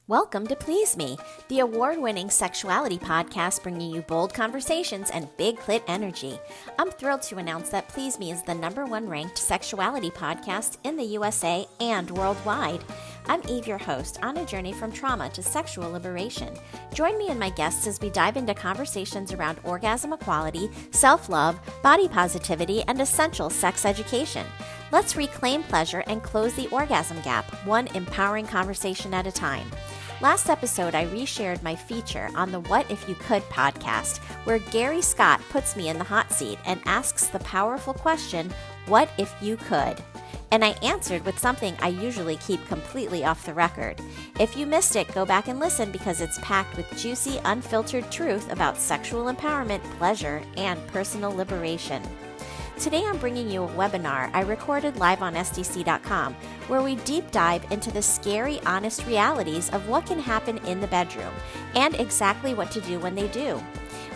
Welcome to Please Me, the award-winning sexuality podcast bringing you bold conversations and big clit energy. I'm thrilled to announce that Please Me is the #1 ranked sexuality podcast in the USA and worldwide. I'm Eve, your host, on a journey from trauma to sexual liberation. Join me and my guests as we dive into conversations around orgasm equality, self-love, body positivity, and essential sex education. Let's reclaim pleasure and close the orgasm gap, one empowering conversation at a time. Last episode, I reshared my feature on the What If You Could podcast, where Gary Scott puts me in the hot seat and asks the powerful question, what if you could? And I answered with something I usually keep completely off the record. If you missed it, go back and listen because it's packed with juicy, unfiltered truth about sexual empowerment, pleasure, and personal liberation. Today I'm bringing you a webinar I recorded live on SDC.com, where we deep dive into the scary, honest realities of what can happen in the bedroom and exactly what to do when they do.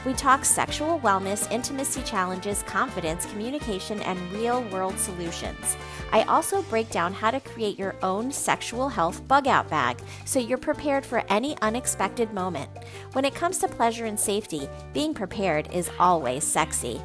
We talk sexual wellness, intimacy challenges, confidence, communication, and real-world solutions. I also break down how to create your own sexual health bug-out bag so you're prepared for any unexpected moment. When it comes to pleasure and safety, being prepared is always sexy.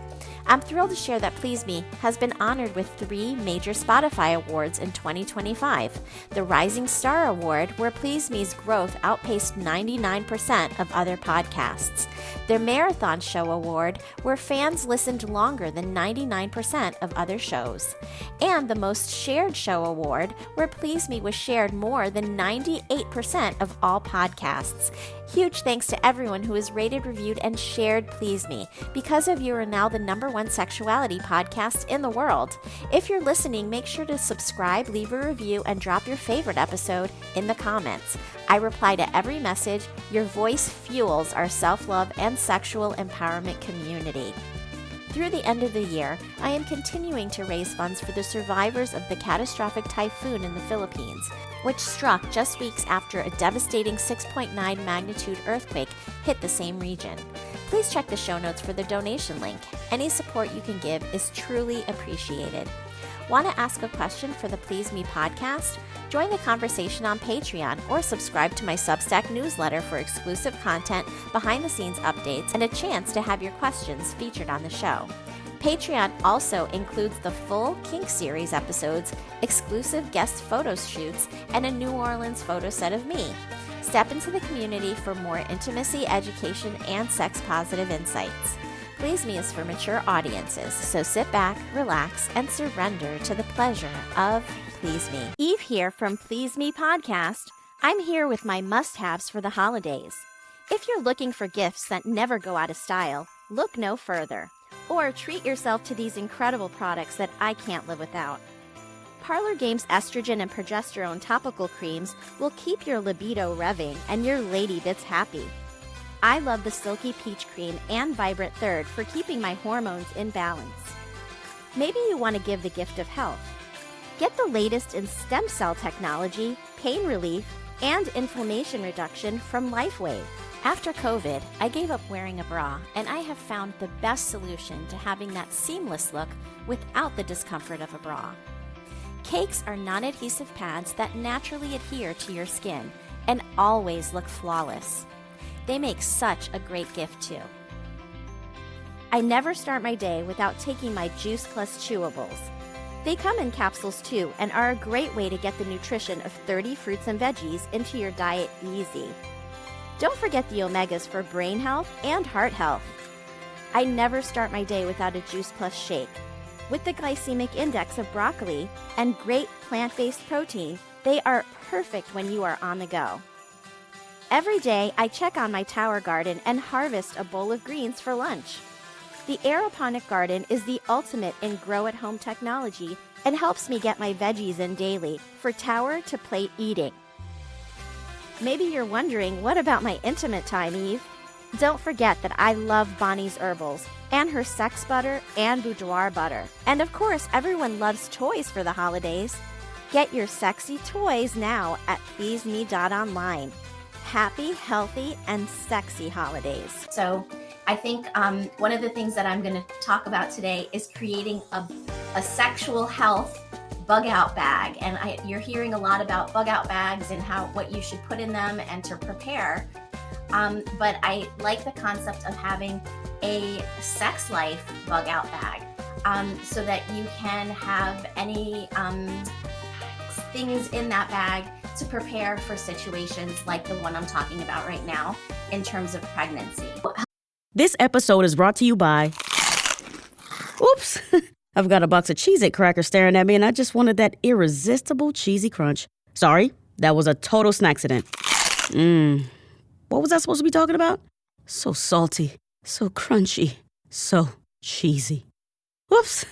I'm thrilled to share that Please Me has been honored with 3 major Spotify awards in 2025. The Rising Star Award, where Please Me's growth outpaced 99% of other podcasts. The Marathon Show Award, where fans listened longer than 99% of other shows. And the Most Shared Show Award, where Please Me was shared more than 98% of all podcasts. Huge thanks to everyone who has rated, reviewed, and shared Please Me. Because of you are now the #1 sexuality podcast in the world. If you're listening, make sure to subscribe, leave a review, and drop your favorite episode in the comments. I reply to every message. Your voice fuels our self-love and sexual empowerment community. Through the end of the year, I am continuing to raise funds for the survivors of the catastrophic typhoon in the Philippines, which struck just weeks after a devastating 6.9 magnitude earthquake hit the same region. Please check the show notes for the donation link. Any support you can give is truly appreciated. Want to ask a question for the Please Me podcast? Join the conversation on Patreon or subscribe to my Substack newsletter for exclusive content, behind-the-scenes updates, and a chance to have your questions featured on the show. Patreon also includes the full Kink series episodes, exclusive guest photo shoots, and a New Orleans photo set of me. Step into the community for more intimacy, education, and sex-positive insights. Please Me is for mature audiences, so sit back, relax, and surrender to the pleasure of Please Me. Eve here from Please Me Podcast. I'm here with my must-haves for the holidays. If you're looking for gifts that never go out of style, look no further. Or treat yourself to these incredible products that I can't live without. Parlor Game's estrogen and progesterone topical creams will keep your libido revving and your lady bits happy. I love the Silky Peach Cream and Vibrant Third for keeping my hormones in balance. Maybe you want to give the gift of health. Get the latest in stem cell technology, pain relief, and inflammation reduction from LifeWave. After COVID, I gave up wearing a bra, and I have found the best solution to having that seamless look without the discomfort of a bra. Cakes are non-adhesive pads that naturally adhere to your skin and always look flawless. They make such a great gift too. I never start my day without taking my Juice Plus chewables. They come in capsules too and are a great way to get the nutrition of 30 fruits and veggies into your diet easy. Don't forget the omegas for brain health and heart health. I never start my day without a Juice Plus shake. With the glycemic index of broccoli and great plant-based protein, they are perfect when you are on the go. Every day, I check on my tower garden and harvest a bowl of greens for lunch. The aeroponic garden is the ultimate in grow-at-home technology and helps me get my veggies in daily for tower to plate eating. Maybe you're wondering, what about my intimate time, Eve? Don't forget that I love Bonnie's Herbals and her sex butter and boudoir butter. And of course, everyone loves toys for the holidays. Get your sexy toys now at pleaseme.online. Happy, healthy, and sexy holidays. So I think one of the things that I'm going to talk about today is creating a sexual health bug out bag. And you're hearing a lot about bug out bags and what you should put in them and to prepare. But I like the concept of having a sex life bug out bag, so that you can have any things in that bag to prepare for situations like the one I'm talking about right now in terms of pregnancy. This episode is brought to you by... Oops! I've got a box of Cheez-It crackers staring at me, and I just wanted that irresistible cheesy crunch. Sorry, that was a total snacksident. What was I supposed to be talking about? So salty, so crunchy, so cheesy. Whoops!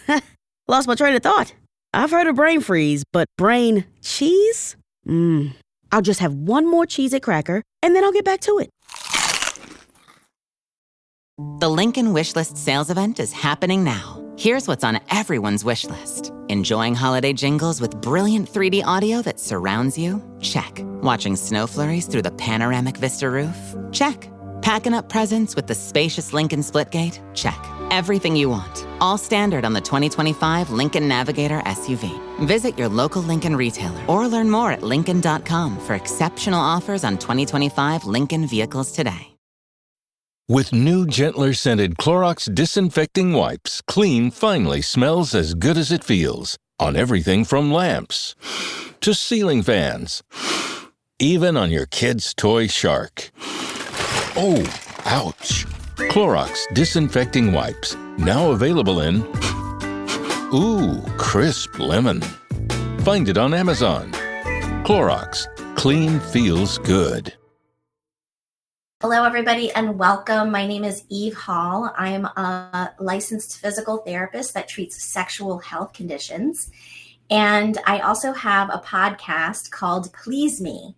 Lost my train of thought. I've heard of brain freeze, but brain cheese? I'll just have one more Cheez-It cracker, and then I'll get back to it. The Lincoln Wishlist sales event is happening now. Here's what's on everyone's wish list. Enjoying holiday jingles with brilliant 3D audio that surrounds you? Check. Watching snow flurries through the panoramic vista roof? Check. Packing up presents with the spacious Lincoln Splitgate? Check. Everything you want. All standard on the 2025 Lincoln Navigator SUV. Visit your local Lincoln retailer or learn more at Lincoln.com for exceptional offers on 2025 Lincoln vehicles today. With new, gentler scented Clorox disinfecting wipes, clean finally smells as good as it feels. On everything from lamps to ceiling fans. Even on your kid's toy shark. Oh, ouch. Clorox disinfecting wipes, now available in... Ooh, crisp lemon. Find it on Amazon. Clorox, clean feels good. Hello, everybody, and welcome. My name is Eve Hall. I'm a licensed physical therapist that treats sexual health conditions. And I also have a podcast called Please Me.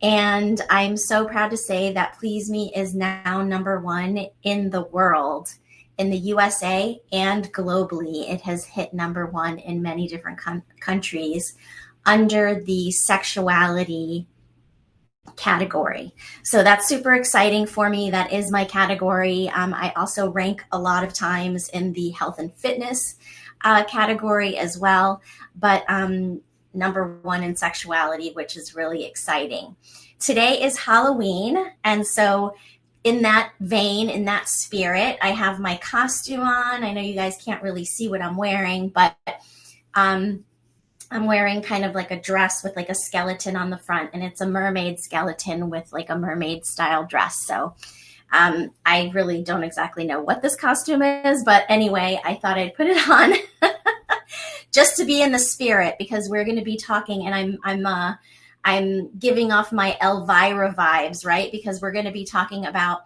And I'm so proud to say that Please Me is now #1 in the world, in the USA and globally. It has hit #1 in many different countries under the sexuality category. So that's super exciting for me. That is my category. I also rank a lot of times in the health and fitness category as well, but #1 in sexuality, which is really exciting. Today is Halloween, and so in that vein, in that spirit, I have my costume on. I know you guys can't really see what I'm wearing, but I'm wearing kind of like a dress with like a skeleton on the front, and it's a mermaid skeleton with like a mermaid style dress. So I really don't exactly know what this costume is, but anyway, I thought I'd put it on just to be in the spirit, because we're going to be talking, and I'm giving off my Elvira vibes, right? Because we're going to be talking about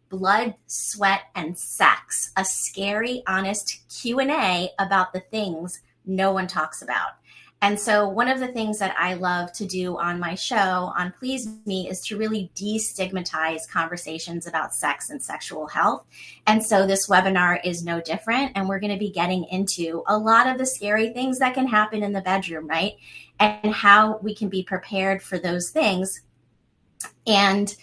blood, sweat, and sex, a scary, honest Q&A about the things no one talks about. And so one of the things that I love to do on my show, on Please Me, is to really destigmatize conversations about sex and sexual health. And so this webinar is no different. And we're going to be getting into a lot of the scary things that can happen in the bedroom, right? And how we can be prepared for those things and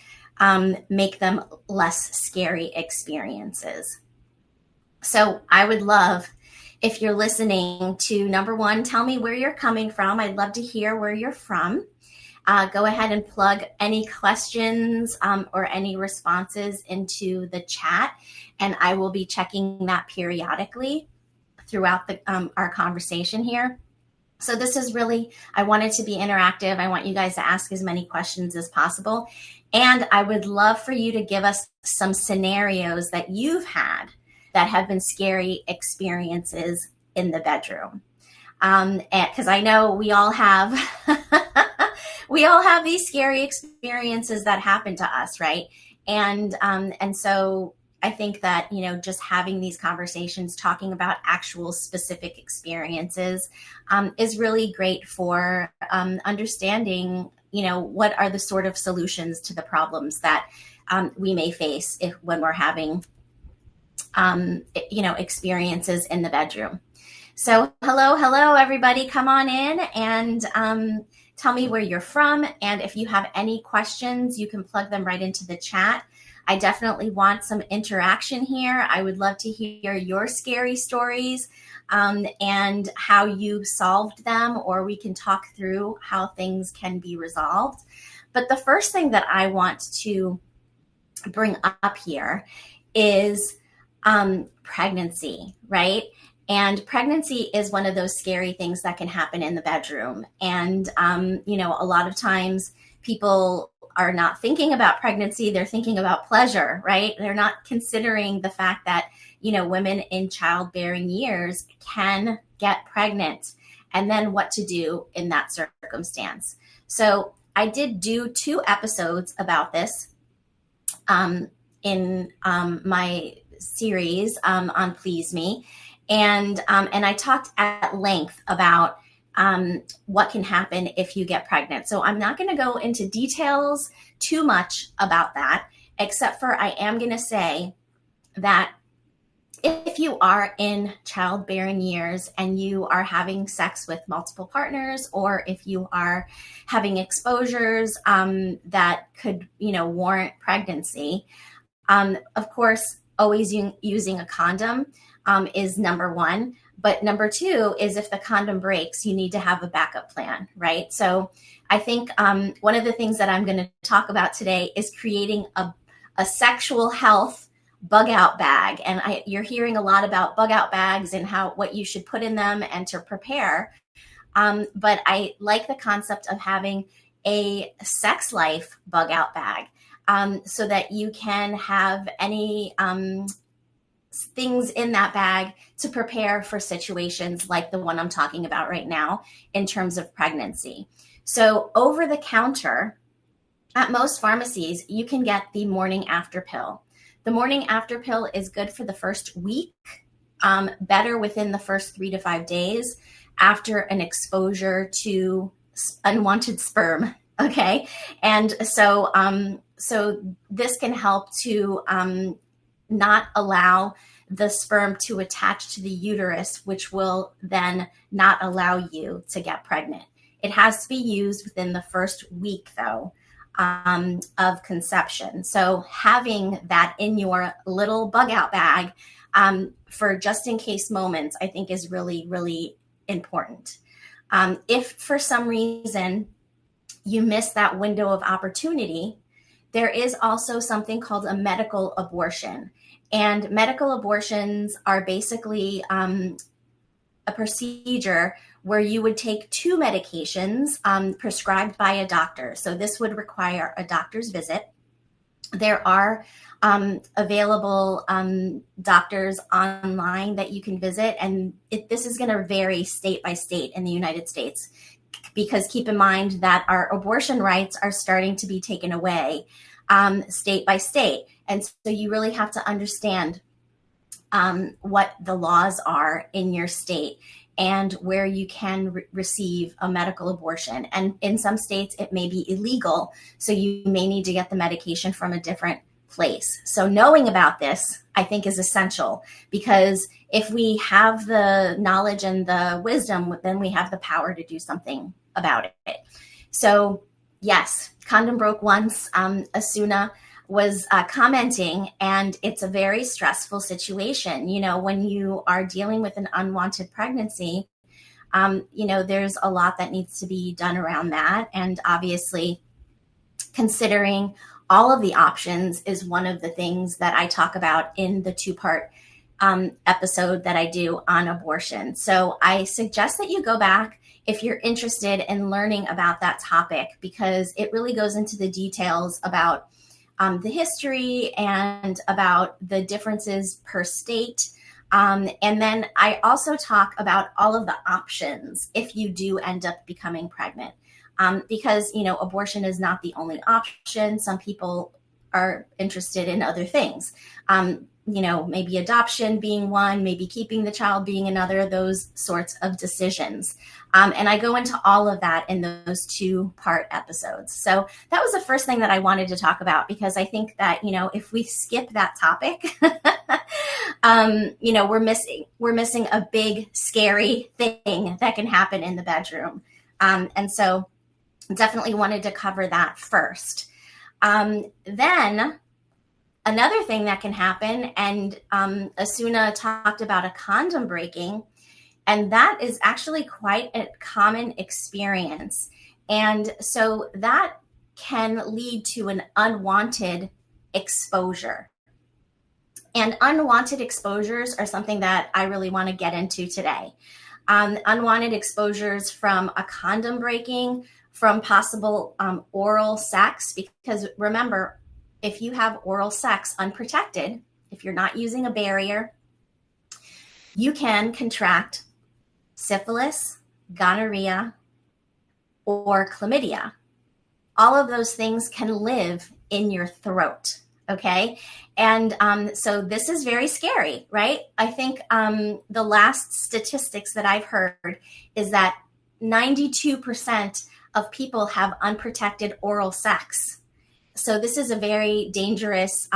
make them less scary experiences. So I would love, if you're listening, to #1, tell me where you're coming from. I'd love to hear where you're from. Go ahead and plug any questions or any responses into the chat, and I will be checking that periodically throughout our conversation here. So this is really, I want it to be interactive. I want you guys to ask as many questions as possible. And I would love for you to give us some scenarios that you've had that have been scary experiences in the bedroom. Because I know we all have these scary experiences that happen to us, right? And so I think that, just having these conversations, talking about actual specific experiences is really great for understanding, what are the sort of solutions to the problems that we may face when we're having experiences in the bedroom. So hello, everybody. Come on in and Tell me where you're from. And if you have any questions, you can plug them right into the chat. I definitely want some interaction here. I would love to hear your scary stories and how you solved them, or we can talk through how things can be resolved. But the first thing that I want to bring up here is pregnancy, right? And pregnancy is one of those scary things that can happen in the bedroom. And, a lot of times people are not thinking about pregnancy. They're thinking about pleasure, right? They're not considering the fact that, women in childbearing years can get pregnant, and then what to do in that circumstance. So I did do 2 episodes about this in my series on Please Me. And I talked at length about what can happen if you get pregnant. So I'm not going to go into details too much about that, except for I am going to say that if you are in childbearing years and you are having sex with multiple partners, or if you are having exposures that could, warrant pregnancy, of course, always using a condom is number 1. But number 2 is if the condom breaks, you need to have a backup plan, right? So I think one of the things that I'm going to talk about today is creating a sexual health bug out bag. And you're hearing a lot about bug out bags and what you should put in them and to prepare. But I like the concept of having a sex life bug out bag so that you can have any things in that bag to prepare for situations like the one I'm talking about right now in terms of pregnancy. So over the counter at most pharmacies, you can get the morning after pill. The morning after pill is good for the first week, better within the first 3 to 5 days after an exposure to unwanted sperm. Okay. And so, so this can help to not allow the sperm to attach to the uterus, which will then not allow you to get pregnant. It has to be used within the first week, though, of conception. So having that in your little bug out bag for just in case moments, I think is really, really important. If for some reason you miss that window of opportunity, there is also something called a medical abortion. And medical abortions are basically a procedure where you would take 2 medications prescribed by a doctor. So this would require a doctor's visit. There are available doctors online that you can visit. And this is going to vary state by state in the United States, because keep in mind that our abortion rights are starting to be taken away state by state. And so you really have to understand what the laws are in your state and where you can receive a medical abortion. And in some states, it may be illegal. So you may need to get the medication from a different place. So knowing about this, I think, is essential, because if we have the knowledge and the wisdom, then we have the power to do something about it. So yes, condom broke once. Asuna was commenting, and it's a very stressful situation. When you are dealing with an unwanted pregnancy, there's a lot that needs to be done around that. And obviously, considering all of the options is one of the things that I talk about in the 2-part episode that I do on abortion. So I suggest that you go back if you're interested in learning about that topic, because it really goes into the details about the history and about the differences per state. And then I also talk about all of the options if you do end up becoming pregnant, because, abortion is not the only option. Some people are interested in other things. Maybe adoption being one, maybe keeping the child being another, those sorts of decisions. And I go into all of that in those 2-part episodes. So that was the first thing that I wanted to talk about, because I think that, if we skip that topic, we're missing a big, scary thing that can happen in the bedroom. And so definitely wanted to cover that first. Then another thing that can happen, and Asuna talked about a condom breaking, and that is actually quite a common experience. And so that can lead to an unwanted exposure. And unwanted exposures are something that I really want to get into today. Unwanted exposures from a condom breaking, from possible oral sex, because remember, if you have oral sex unprotected, if you're not using a barrier, you can contract syphilis, gonorrhea, or chlamydia. All of those things can live in your throat, okay? And so this is very scary, right? I think the last statistics that I've heard is that 92% of people have unprotected oral sex. So this is a very dangerous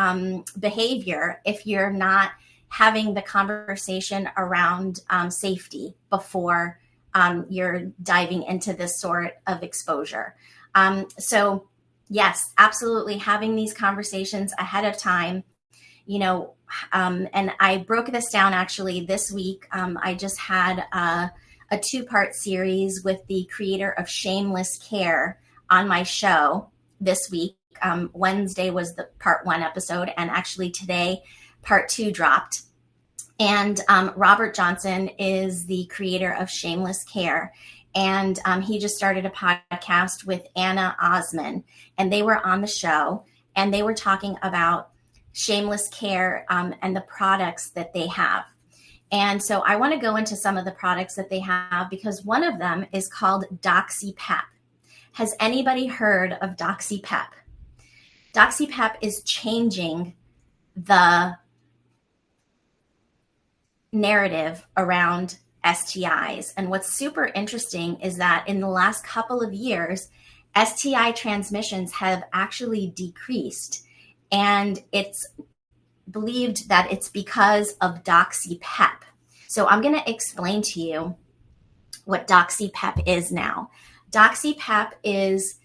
behavior if you're not having the conversation around safety before you're diving into this sort of exposure. So yes, absolutely having these conversations ahead of time, and I broke this down actually this week. I just had a 2-part series with the creator of Shameless Care on my show this week. Wednesday was the part 1 episode, and actually today part 2 dropped. And Robert Johnson is the creator of Shameless Care. And he just started a podcast with Anna Osman, and they were on the show, and they were talking about Shameless Care and the products that they have. And so I want to go into some of the products that they have, because one of them is called Doxy-PEP. Has anybody heard of Doxy-PEP? Doxy-PEP is changing the narrative around STIs. And what's super interesting is that in the last couple of years, STI transmissions have actually decreased. And it's believed that it's because of Doxy-PEP. So I'm going to explain to you what Doxy-PEP is now. Doxy-PEP is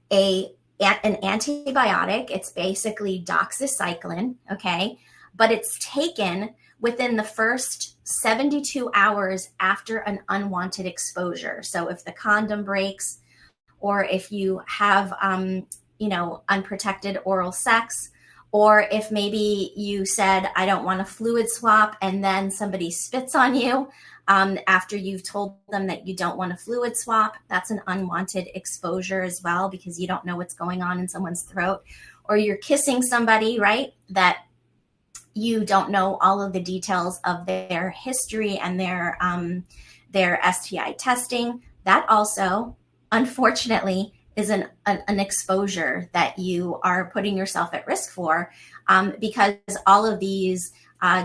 an antibiotic. It's basically doxycycline, okay? But it's taken within the first 72 hours after an unwanted exposure. So if the condom breaks, or if you have, unprotected oral sex, or if maybe you said, I don't want a fluid swap, and then somebody spits on you after you've told them that you don't want a fluid swap, that's an unwanted exposure as well, because you don't know what's going on in someone's throat. Or you're kissing somebody, right, that you don't know all of the details of their history and their STI testing. That also, unfortunately, is an exposure that you are putting yourself at risk for, because all of these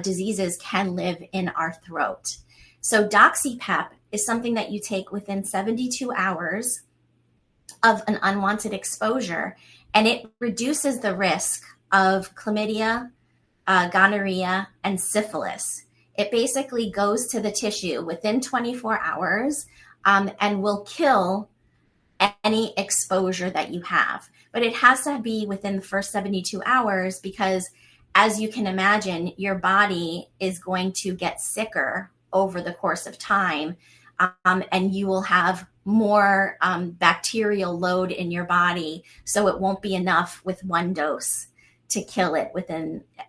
diseases can live in our throat. So Doxy-PEP is something that you take within 72 hours of an unwanted exposure, and it reduces the risk of chlamydia, gonorrhea, and syphilis. It basically goes to the tissue within 24 hours and will kill any exposure that you have. But it has to be within the first 72 hours because, as you can imagine, your body is going to get sicker over the course of time, and you will have more bacterial load in your body, so it won't be enough with one dose to kill it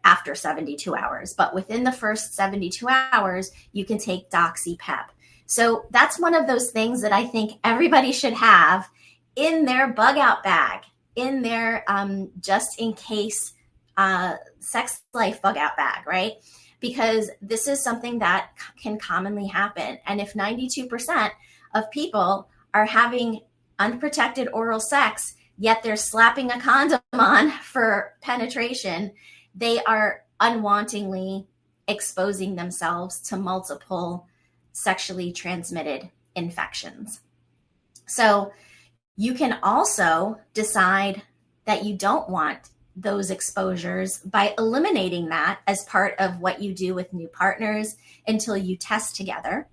after 72 hours. But within the first 72 hours, you can take Doxy-PEP. So that's one of those things that I think everybody should have in their bug out bag, in their just in case sex life bug out bag, right? Because this is something that can commonly happen. And if 92% of people are having unprotected oral sex, yet they're slapping a condom on for penetration, they are unwantingly exposing themselves to multiple sexually transmitted infections. So you can also decide that you don't want those exposures by eliminating that as part of what you do with new partners until you test together.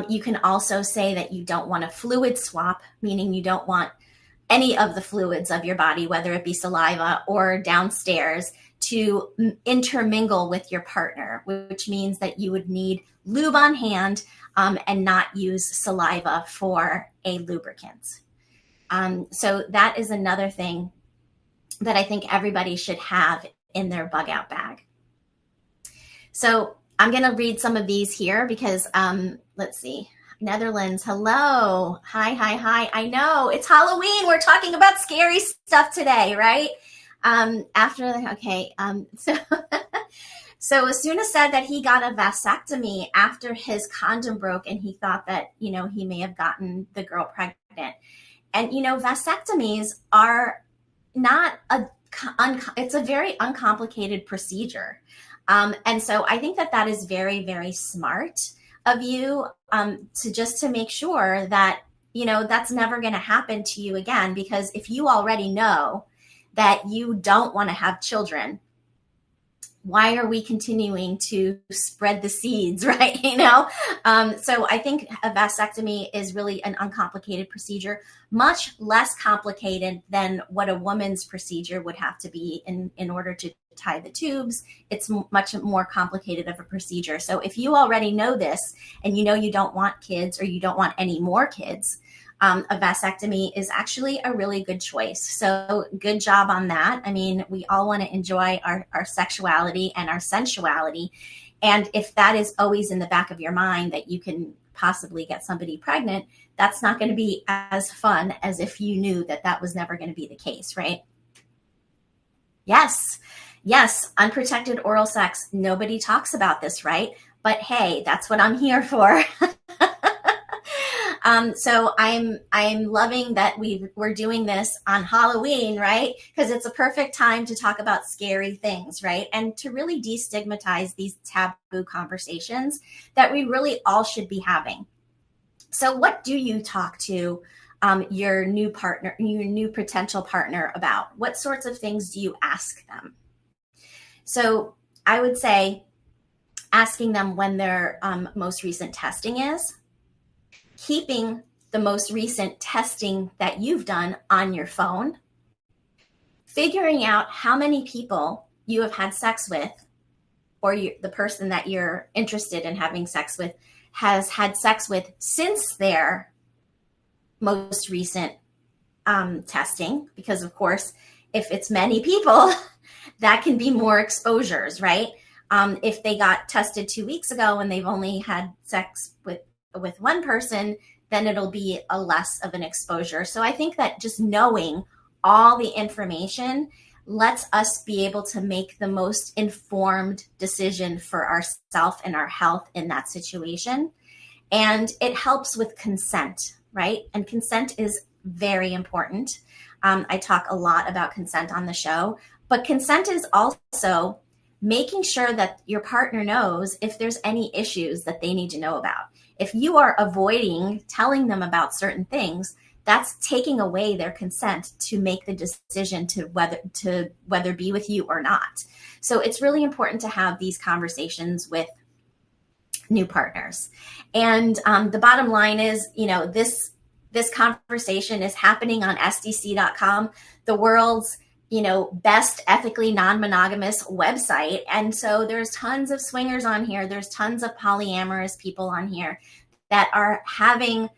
You can also say that you don't want a fluid swap, meaning you don't want any of the fluids of your body, whether it be saliva or downstairs, to intermingle with your partner, which means that you would need lube on hand and not use saliva for a lubricant. So that is another thing that I think everybody should have in their bug out bag. So I'm going to read some of these here because let's see. Netherlands, hello. Hi. I know it's Halloween. We're talking about scary stuff today, right? So Asuna said that he got a vasectomy after his condom broke and he thought that, he may have gotten the girl pregnant. And, vasectomies are not it's a very uncomplicated procedure. And so I think that is very, very smart of you to make sure that, that's never going to happen to you again, because if you already know that you don't want to have children, why are we continuing to spread the seeds, right? So I think a vasectomy is really an uncomplicated procedure, much less complicated than what a woman's procedure would have to be in order to tie the tubes. It's much more complicated of a procedure. So if you already know this and you don't want kids or you don't want any more kids, a vasectomy is actually a really good choice. So good job on that. I mean, we all want to enjoy our sexuality and our sensuality. And if that is always in the back of your mind that you can possibly get somebody pregnant, that's not going to be as fun as if you knew that was never going to be the case, right? Yes, unprotected oral sex. Nobody talks about this, right? But hey, that's what I'm here for. So I'm loving that we're doing this on Halloween, right? Because it's a perfect time to talk about scary things, right? And to really destigmatize these taboo conversations that we really all should be having. So what do you talk to your new partner, your new potential partner about? What sorts of things do you ask them? So I would say asking them when their most recent testing is, keeping the most recent testing that you've done on your phone, figuring out how many people you have had sex with, or the person that you're interested in having sex with has had sex with since their most recent testing, because of course, if it's many people, that can be more exposures, right? If they got tested 2 weeks ago and they've only had sex with one person, then it'll be a less of an exposure. So I think that just knowing all the information lets us be able to make the most informed decision for ourselves and our health in that situation. And it helps with consent, right? And consent is very important. I talk a lot about consent on the show, but consent is also making sure that your partner knows if there's any issues that they need to know about. If you are avoiding telling them about certain things, that's taking away their consent to make the decision to whether be with you or not. So it's really important to have these conversations with new partners. And the bottom line is, this conversation is happening on SDC.com, the world's best ethically non-monogamous website. And so there's tons of swingers on here. There's tons of polyamorous people on here that are having,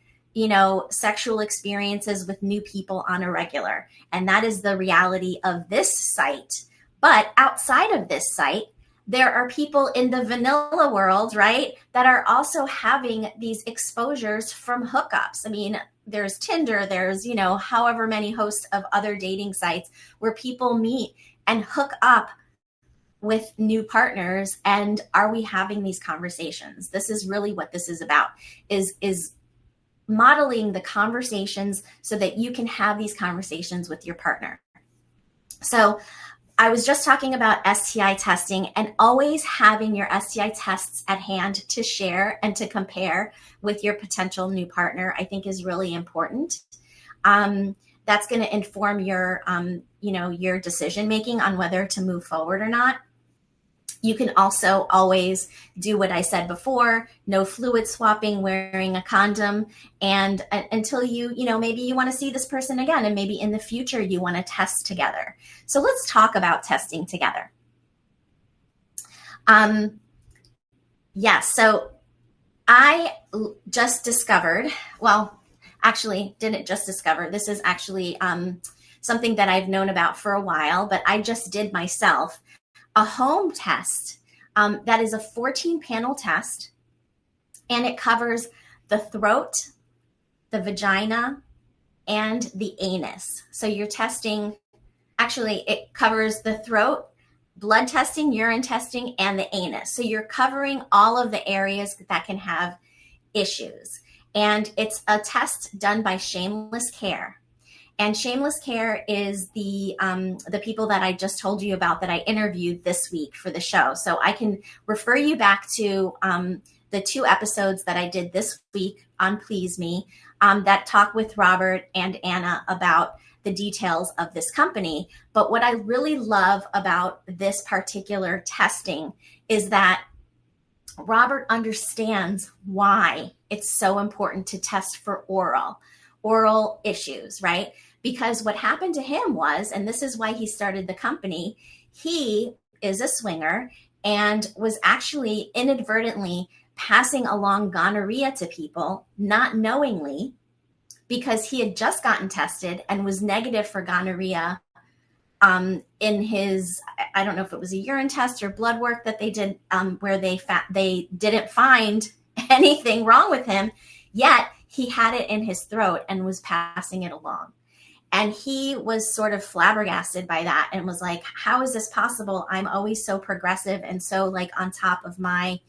sexual experiences with new people on a regular. And that is the reality of this site. But outside of this site, there are people in the vanilla world, right, that are also having these exposures from hookups. I mean, there's Tinder, there's, however many hosts of other dating sites where people meet and hook up with new partners. And are we having these conversations? This is really what this is about, is modeling the conversations so that you can have these conversations with your partner. So I was just talking about STI testing, and always having your STI tests at hand to share and to compare with your potential new partner, I think is really important. That's going to inform your, your decision making on whether to move forward or not. You can also always do what I said before, no fluid swapping, wearing a condom, and until maybe you want to see this person again, and maybe in the future you want to test together. So let's talk about testing together. So I just discovered, well, actually didn't just discover, this is actually something that I've known about for a while, but I just did myself, a home test that is a 14-panel test, and it covers the throat, the vagina, and the anus. So you're testing, actually it covers the throat, blood testing, urine testing, and the anus. So you're covering all of the areas that can have issues. And it's a test done by Shameless Care. And Shameless Care is the people that I just told you about that I interviewed this week for the show. So I can refer you back to the 2 episodes that I did this week on Please Me that talk with Robert and Anna about the details of this company. But what I really love about this particular testing is that Robert understands why it's so important to test for oral issues, right? Because what happened to him was, and this is why he started the company, he is a swinger and was actually inadvertently passing along gonorrhea to people, not knowingly, because he had just gotten tested and was negative for gonorrhea in his, I don't know if it was a urine test or blood work that they did, where they didn't find anything wrong with him, yet he had it in his throat and was passing it along. And he was sort of flabbergasted by that and was like, how is this possible? I'm always so progressive and so like on top of my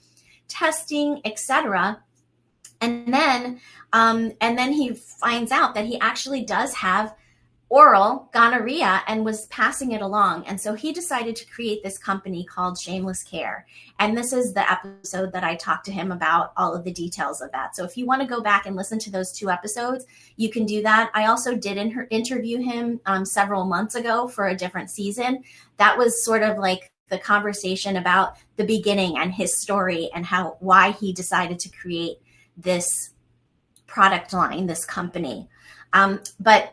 testing, etc. And then he finds out that he actually does have oral gonorrhea and was passing it along. And so he decided to create this company called Shameless Care. And this is the episode that I talked to him about all of the details of that. So if you want to go back and listen to those 2 episodes, you can do that. I also did interview him several months ago for a different season. That was sort of like the conversation about the beginning and his story and why he decided to create this product line, this company. But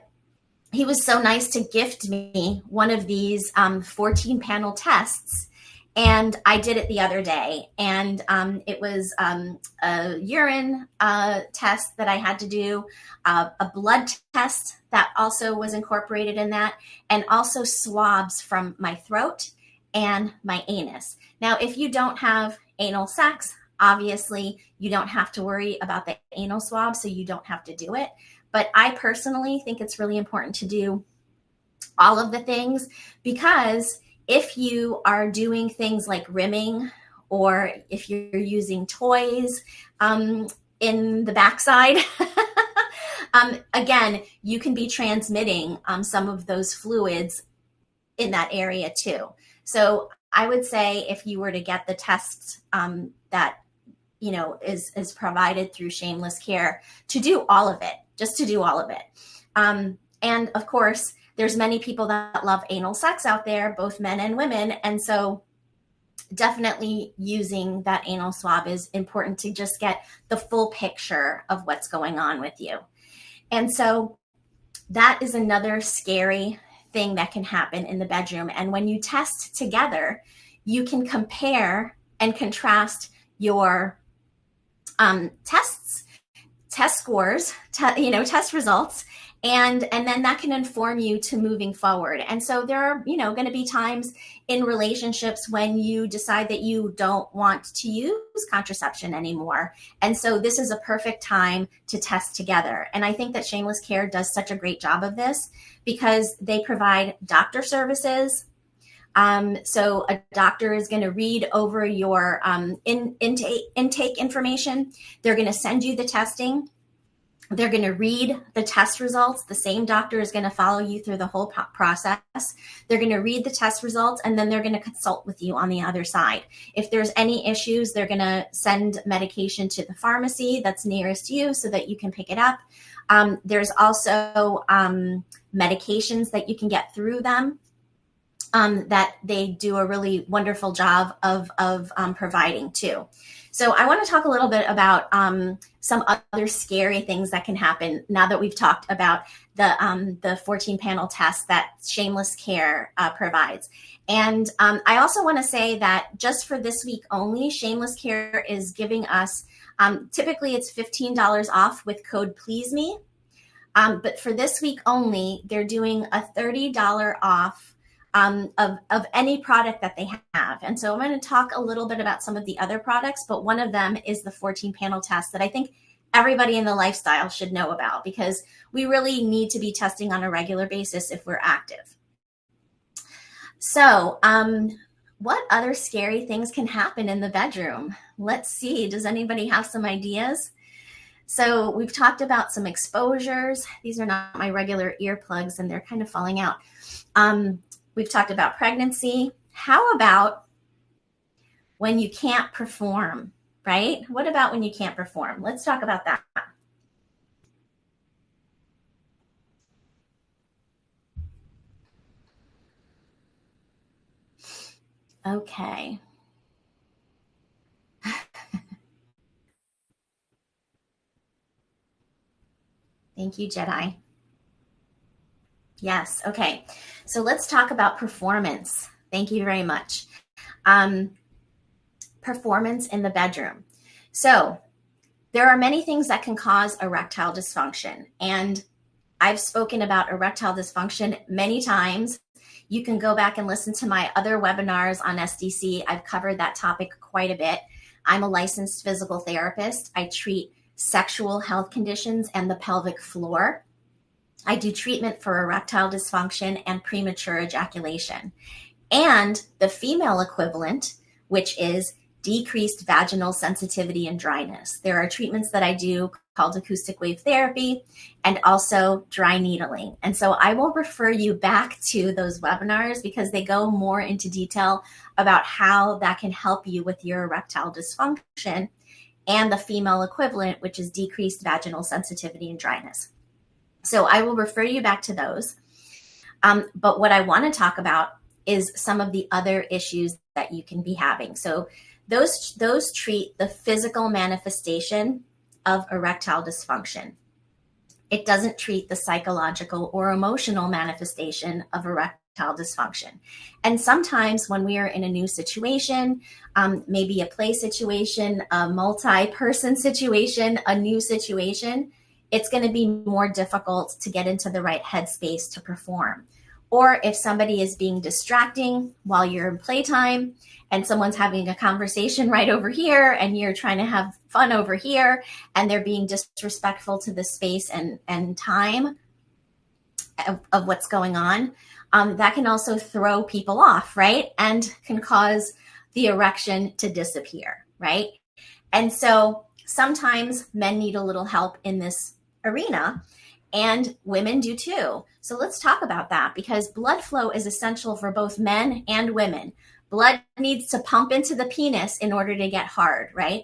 he was so nice to gift me one of these 14-panel tests. And I did it the other day. And it was a urine test that I had to do, a blood test that also was incorporated in that, and also swabs from my throat and my anus. Now, if you don't have anal sex, obviously you don't have to worry about the anal swab, so you don't have to do it. But I personally think it's really important to do all of the things, because if you are doing things like rimming, or if you're using toys in the backside, again, you can be transmitting some of those fluids in that area too. So I would say if you were to get the tests that is provided through Shameless Care, to do all of it, just to do all of it. And of course, there's many people that love anal sex out there, both men and women. And so definitely using that anal swab is important to just get the full picture of what's going on with you. And so that is another scary thing that can happen in the bedroom. And when you test together, you can compare and contrast your test scores, test results, and then that can inform you to moving forward. And so there are, going to be times in relationships when you decide that you don't want to use contraception anymore. And so this is a perfect time to test together. And I think that Shameless Care does such a great job of this because they provide doctor services. So a doctor is going to read over your intake information. They're going to send you the testing. They're going to read the test results. The same doctor is going to follow you through the whole process. They're going to read the test results, and then they're going to consult with you on the other side. If there's any issues, they're going to send medication to the pharmacy that's nearest you so that you can pick it up. There's also medications that you can get through them. that they do a really wonderful job of providing too. So I want to talk a little bit about some other scary things that can happen now that we've talked about the 14 panel test that Shameless Care provides. And I also want to say that just for this week only, Shameless Care is giving us, typically it's $15 off with code PLEASEME. But for this week only, they're doing a $30 off of any product that they have. And so I'm going to talk a little bit about some of the other products, but one of them is the 14 panel test that I think everybody in the lifestyle should know about, because we really need to be testing on a regular basis if we're active. So what other scary things can happen in the bedroom? Let's see. Does anybody have some ideas? So we've talked about some exposures. These are not my regular earplugs and they're kind of falling out. We've talked about pregnancy. How about when you can't perform, right? What about when you can't perform? Let's talk about that. Okay. Thank you, Jedi. Yes. Okay. So let's talk about performance. Thank you very much. Performance in the bedroom. So there are many things that can cause erectile dysfunction. And I've spoken about erectile dysfunction many times. You can go back and listen to my other webinars on SDC. I've covered that topic quite a bit. I'm a licensed physical therapist. I treat sexual health conditions and the pelvic floor. I do treatment for erectile dysfunction and premature ejaculation. And the female equivalent, which is decreased vaginal sensitivity and dryness. There are treatments that I do called acoustic wave therapy and also dry needling. And so I will refer you back to those webinars because they go more into detail about how that can help you with your erectile dysfunction and the female equivalent, which is decreased vaginal sensitivity and dryness. So I will refer you back to those. But what I want to talk about is some of the other issues that you can be having. So those treat the physical manifestation of erectile dysfunction. It doesn't treat the psychological or emotional manifestation of erectile dysfunction. And sometimes when we are in a new situation, maybe a play situation, a multi-person situation, a new situation, it's going to be more difficult to get into the right headspace to perform. Or if somebody is being distracting while you're in playtime and someone's having a conversation right over here and you're trying to have fun over here and they're being disrespectful to the space and time of what's going on, that can also throw people off, right? And can cause the erection to disappear, right? And so sometimes men need a little help in this arena, and women do too. So let's talk about that, because blood flow is essential for both men and women. Blood needs to pump into the penis in order to get hard, right?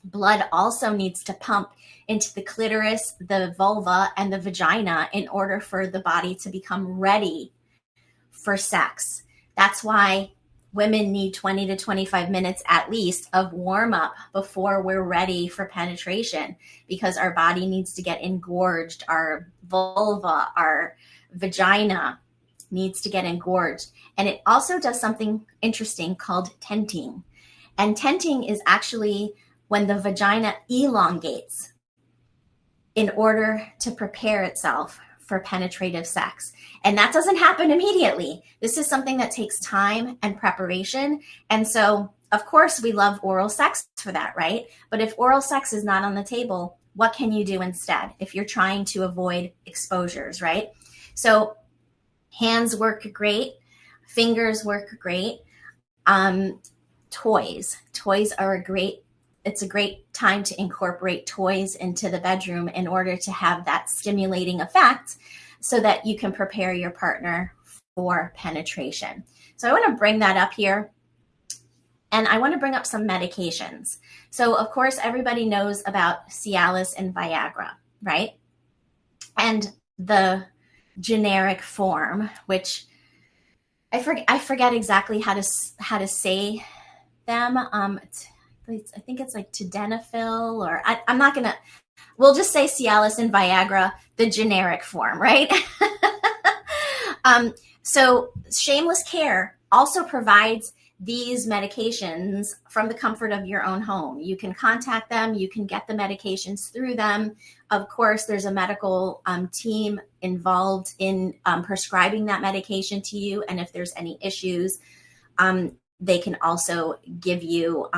Blood also needs to pump into the clitoris, the vulva, and the vagina in order for the body to become ready for sex. That's why women need 20 to 25 minutes at least of warm up before we're ready for penetration, because our body needs to get engorged. Our vulva, our vagina needs to get engorged. And it also does something interesting called tenting. And tenting is actually when the vagina elongates in order to prepare itself for penetrative sex. And that doesn't happen immediately. This is something that takes time and preparation. And so, of course, we love oral sex for that, right? But if oral sex is not on the table, what can you do instead if you're trying to avoid exposures, right? So hands work great. Fingers work great. Toys are it's a great time to incorporate toys into the bedroom in order to have that stimulating effect so that you can prepare your partner for penetration. So I want to bring that up here. And I want to bring up some medications. So of course, everybody knows about Cialis and Viagra, right? And the generic form, which I forget exactly how to say them. I think it's like Tadalafil, or I'm not gonna. We'll just say Cialis and Viagra, the generic form, right? So Shameless Care also provides these medications from the comfort of your own home. You can contact them, you can get the medications through them. Of course, there's a medical team involved in prescribing that medication to you. And if there's any issues, they can also give you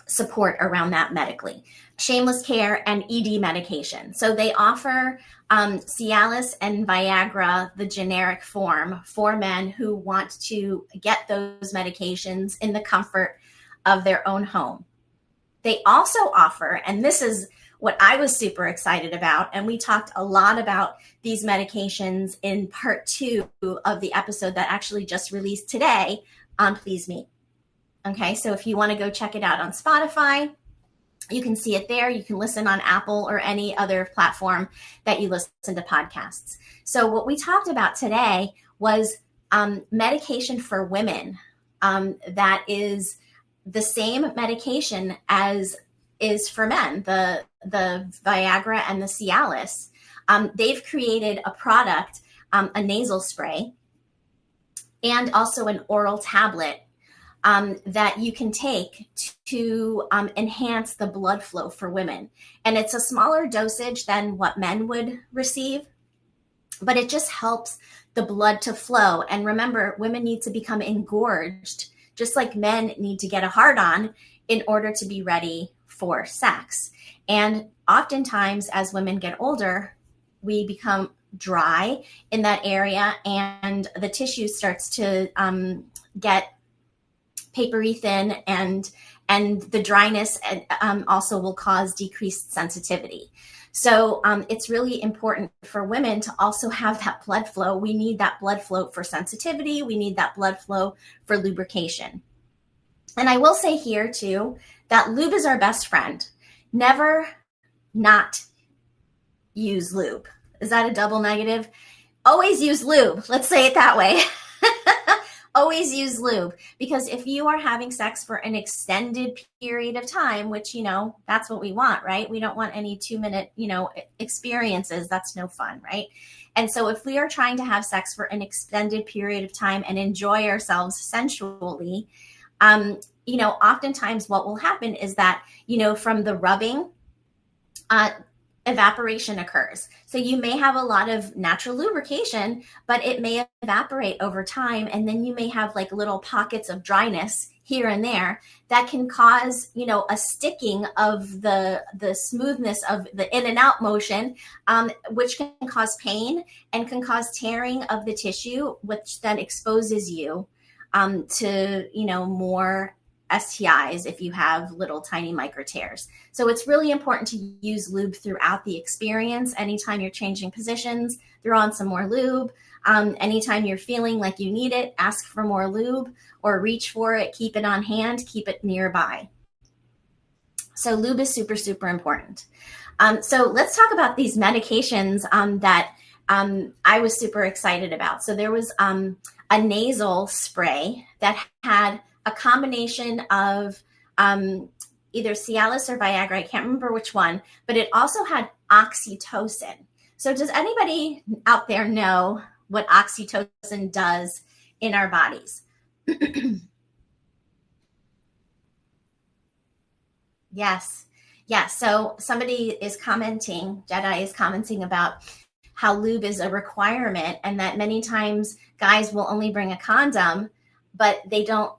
support around that medically. Shameless Care and ED medication. So they offer Cialis and Viagra, the generic form, for men who want to get those medications in the comfort of their own home. They also offer, and this is what I was super excited about, and we talked a lot about these medications in part 2 of the episode that actually just released today on Please Me. Okay, so if you want to go check it out on Spotify, you can see it there. You can listen on Apple or any other platform that you listen to podcasts. So what we talked about today was medication for women that is the same medication as is for men, the Viagra and the Cialis. They've created a product, a nasal spray, and also an oral tablet that you can take to enhance the blood flow for women. And it's a smaller dosage than what men would receive, but it just helps the blood to flow. And remember, women need to become engorged, just like men need to get a hard-on in order to be ready for sex. And oftentimes, as women get older, we become dry in that area, and the tissue starts to get papery thin, and the dryness also will cause decreased sensitivity. So it's really important for women to also have that blood flow. We need that blood flow for sensitivity. We need that blood flow for lubrication. And I will say here too, that lube is our best friend. Never not use lube. Is that a double negative? Always use lube. Let's say it that way. Always use lube, because if you are having sex for an extended period of time, which, that's what we want, right? We don't want any 2-minute, experiences. That's no fun, right? And so if we are trying to have sex for an extended period of time and enjoy ourselves sensually, oftentimes what will happen is that, from the rubbing, evaporation occurs. So you may have a lot of natural lubrication, but it may evaporate over time. And then you may have like little pockets of dryness here and there that can cause, a sticking of the smoothness of the in and out motion, which can cause pain and can cause tearing of the tissue, which then exposes you to, more STIs if you have little tiny micro tears. So it's really important to use lube throughout the experience. Anytime you're changing positions, throw on some more lube. Anytime you're feeling like you need it, ask for more lube or reach for it, keep it on hand, keep it nearby. So lube is super, super important. So let's talk about these medications that I was super excited about. So there was a nasal spray that had a combination of either Cialis or Viagra. I can't remember which one, but it also had Oxytocin. So does anybody out there know what Oxytocin does in our bodies? Yes. Yeah. So somebody is commenting, Jedi is commenting about how lube is a requirement, and that many times guys will only bring a condom, but they don't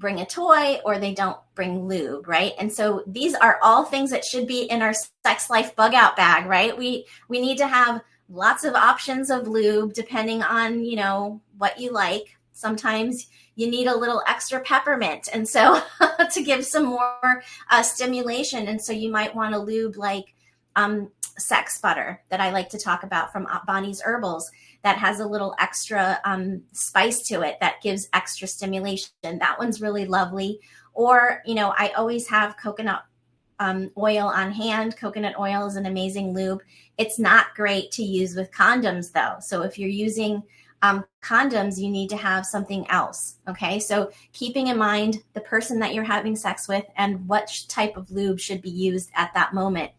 bring a toy or they don't bring lube, right? And so these are all things that should be in our sex life bug out bag, right? We need to have lots of options of lube depending on, what you like. Sometimes you need a little extra peppermint, and so to give some more stimulation. And so you might want a lube like sex butter that I like to talk about from Bonnie's Herbals, that has a little extra spice to it that gives extra stimulation. That one's really lovely. Or, I always have coconut oil on hand. Coconut oil is an amazing lube. It's not great to use with condoms though. So if you're using condoms, you need to have something else. Okay. So keeping in mind the person that you're having sex with and what type of lube should be used at that moment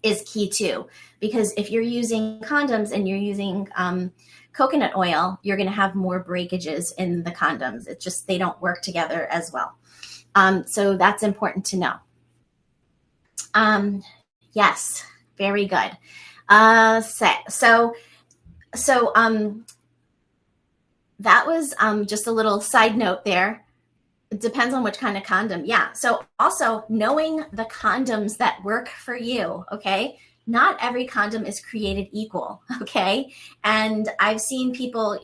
is key too. Because if you're using condoms and you're using coconut oil, you're going to have more breakages in the condoms. It's just, they don't work together as well. So that's important to know. Yes, very good. So that was just a little side note there. It depends on which kind of condom. Yeah. So also knowing the condoms that work for you. Okay. Not every condom is created equal. Okay. And I've seen people,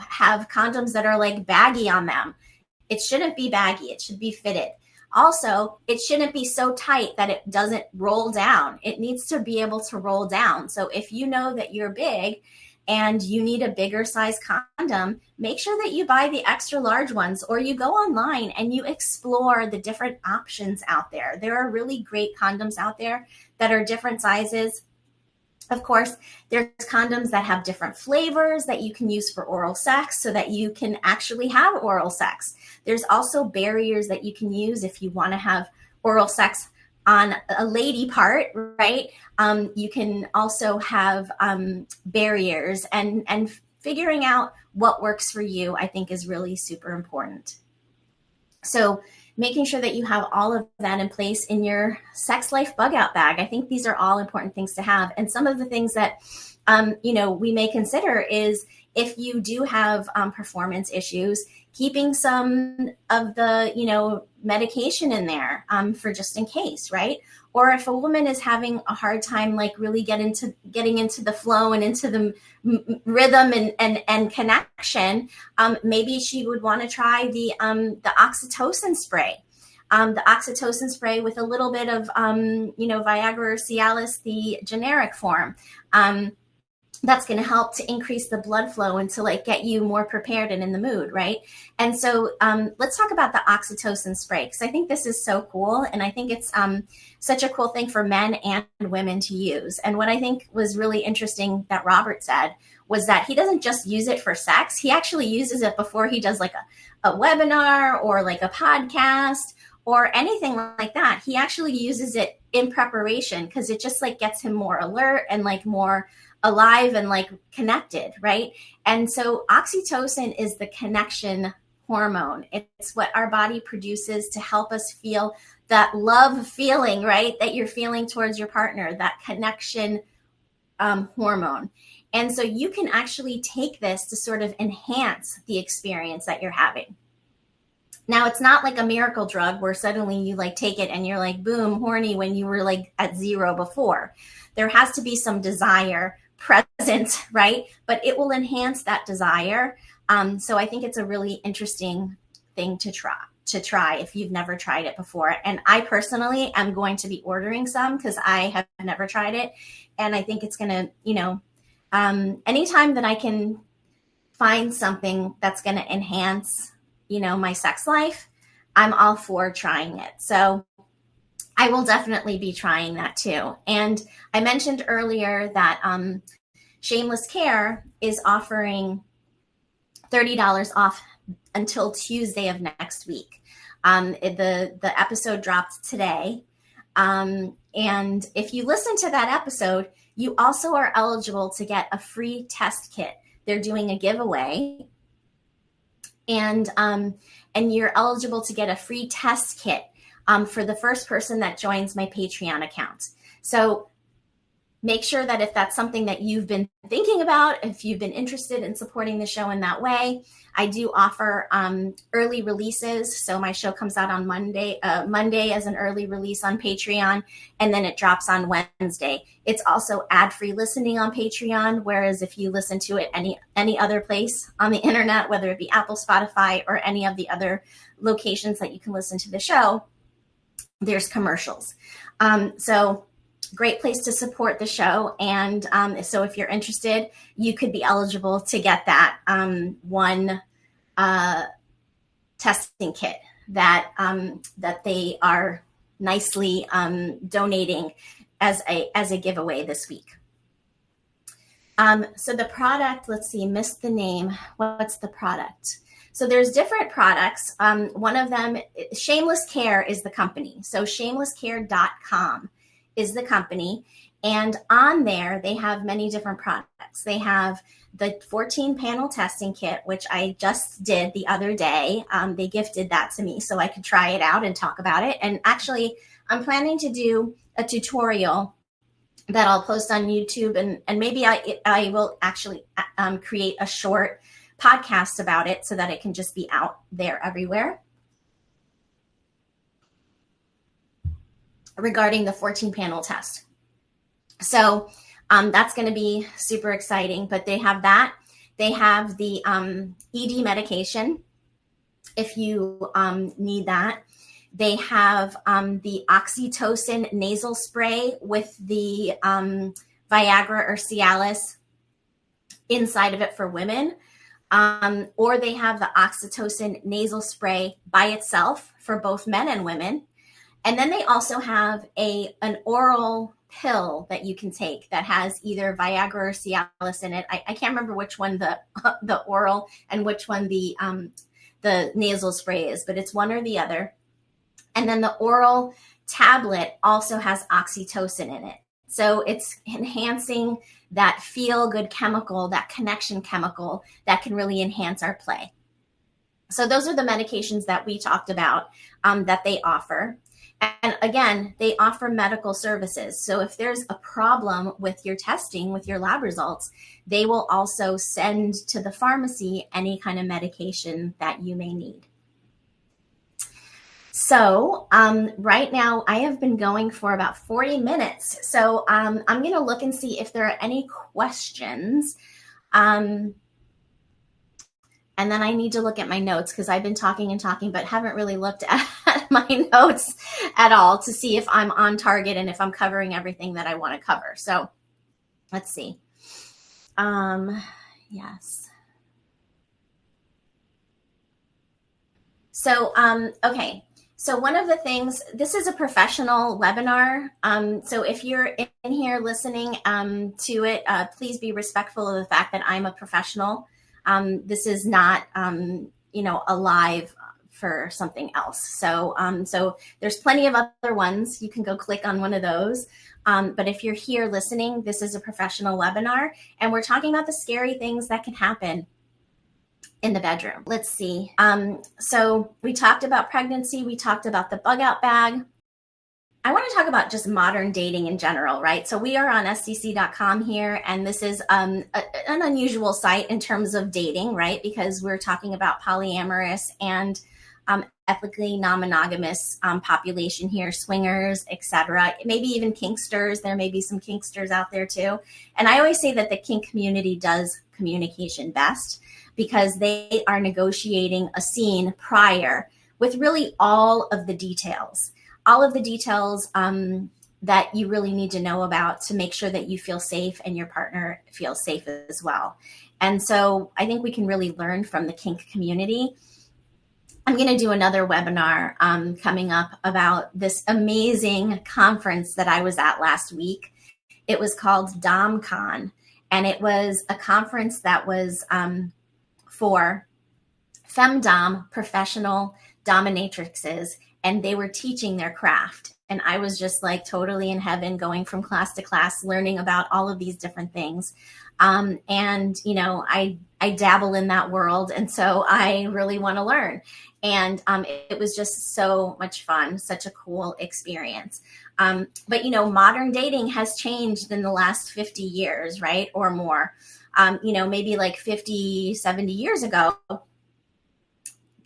have condoms that are like baggy on them. It shouldn't be baggy. It should be fitted. Also, it shouldn't be so tight that it doesn't roll down. It needs to be able to roll down. So if you know that you're big and you need a bigger size condom, make sure that you buy the extra large ones, or you go online and you explore the different options out there. There are really great condoms out there that are different sizes. Of course, there's condoms that have different flavors that you can use for oral sex so that you can actually have oral sex. There's also barriers that you can use if you want to have oral sex on a lady part, right? You can also have barriers, and figuring out what works for you, I think, is really super important. So making sure that you have all of that in place in your sex life bug out bag. I think these are all important things to have. And some of the things that, we may consider is if you do have performance issues, keeping some of the, medication in there for just in case, right? Or if a woman is having a hard time, like really getting into the flow and into the rhythm and connection, maybe she would want to try the Oxytocin spray. The Oxytocin spray with a little bit of, Viagra or Cialis, the generic form. That's going to help to increase the blood flow and to get you more prepared and in the mood, right? And so let's talk about the Oxytocin spray, because I think this is so cool. And I think it's such a cool thing for men and women to use. And what I think was really interesting that Robert said was that he doesn't just use it for sex. He actually uses it before he does a webinar or a podcast or anything like that. He actually uses it in preparation because it just gets him more alert and more alive and connected, right? And so oxytocin is the connection hormone. It's what our body produces to help us feel that love feeling, right? That you're feeling towards your partner, that connection hormone. And so you can actually take this to sort of enhance the experience that you're having. Now, it's not like a miracle drug where suddenly you take it and you're boom, horny when you were at zero before. There has to be some desire present, right? But it will enhance that desire. So I think it's a really interesting thing to try if you've never tried it before. And I personally am going to be ordering some because I have never tried it. And I think it's going to, anytime that I can find something that's going to enhance, my sex life, I'm all for trying it. So I will definitely be trying that too. And I mentioned earlier that Shameless Care is offering $30 off until Tuesday of next week. The episode dropped today. And if you listen to that episode, you also are eligible to get a free test kit. They're doing a giveaway. And you're eligible to get a free test kit for the first person that joins my Patreon account. So make sure that if that's something that you've been thinking about, if you've been interested in supporting the show in that way, I do offer early releases. So my show comes out on Monday as an early release on Patreon, and then it drops on Wednesday. It's also ad-free listening on Patreon, whereas if you listen to it any other place on the internet, whether it be Apple, Spotify, or any of the other locations that you can listen to the show, there's commercials. So great place to support the show. And so if you're interested, you could be eligible to get that one testing kit that they are nicely donating as a giveaway this week. So the product, let's see, missed the name. What's the product? So there's different products. One of them, Shameless Care is the company. So shamelesscare.com is the company. And on there, they have many different products. They have the 14 panel testing kit, which I just did the other day. They gifted that to me so I could try it out and talk about it. And actually, I'm planning to do a tutorial that I'll post on YouTube, and maybe I will actually create a short podcast about it so that it can just be out there everywhere regarding the 14 panel test. So that's going to be super exciting, but they have that. They have the ED medication if you need that. They have the Oxytocin nasal spray with the Viagra or Cialis inside of it for women. Or they have the Oxytocin nasal spray by itself for both men and women. And then they also have an oral pill that you can take that has either Viagra or Cialis in it. I can't remember which one the oral and which one the nasal spray is, but it's one or the other. And then the oral tablet also has oxytocin in it. So it's enhancing that feel-good chemical, that connection chemical that can really enhance our play. So those are the medications that we talked about that they offer. And again, they offer medical services. So if there's a problem with your testing, with your lab results, they will also send to the pharmacy any kind of medication that you may need. So right now I have been going for about 40 minutes. So I'm going to look and see if there are any questions. And then I need to look at my notes because I've been talking and talking, but haven't really looked at my notes at all to see if I'm on target and if I'm covering everything that I want to cover. So let's see. Yes. So, okay. So one of the things, this is a professional webinar. So if you're in here listening to it, please be respectful of the fact that I'm a professional. This is not, a live for something else. So, so there's plenty of other ones. You can go click on one of those. But if you're here listening, this is a professional webinar, and we're talking about the scary things that can happen in the bedroom. Let's see. So we talked about pregnancy. We talked about the bug out bag. I want to talk about just modern dating in general, right? So we are on SDC.com here, and this is an unusual site in terms of dating, right? Because we're talking about polyamorous and ethically non-monogamous population here, swingers, etc. Maybe even kinksters. There may be some kinksters out there too. And I always say that the kink community does communication best because they are negotiating a scene prior with really all of the details that you really need to know about to make sure that you feel safe and your partner feels safe as well. And so I think we can really learn from the kink community. I'm going to do another webinar coming up about this amazing conference that I was at last week. It was called DomCon, and it was a conference that was for femdom professional dominatrixes, and they were teaching their craft. And I was just like totally in heaven, going from class to class, learning about all of these different things. And, I dabble in that world. And so I really want to learn. And it was just so much fun, such a cool experience. But, modern dating has changed in the last 50 years, right? Or more. Maybe like 50, 70 years ago,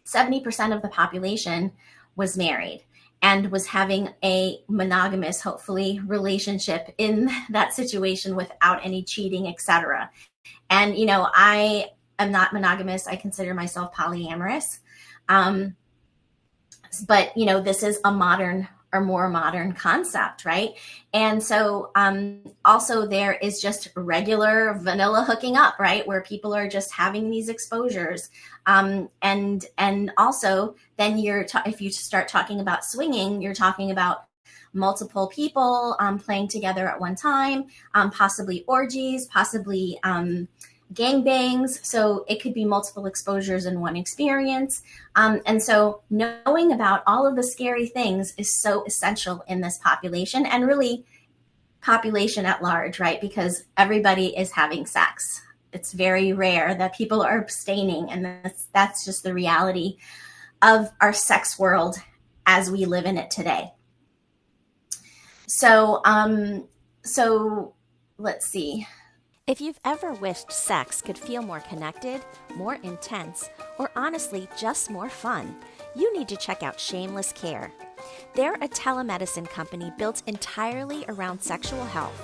70% of the population was married and was having a monogamous, hopefully, relationship in that situation without any cheating, etc. And, I am not monogamous. I consider myself polyamorous. But, this is a modern or more modern concept, right? And so also there is just regular vanilla hooking up, right? Where people are just having these exposures. And also then if you start talking about swinging, you're talking about multiple people playing together at one time, possibly orgies, possibly gangbangs. So it could be multiple exposures in one experience. And so knowing about all of the scary things is so essential in this population, and really population at large, right? Because everybody is having sex. It's very rare that people are abstaining, and that's just the reality of our sex world as we live in it today. So let's see. If you've ever wished sex could feel more connected, more intense, or honestly just more fun, you need to check out Shameless Care. They're a telemedicine company built entirely around sexual health,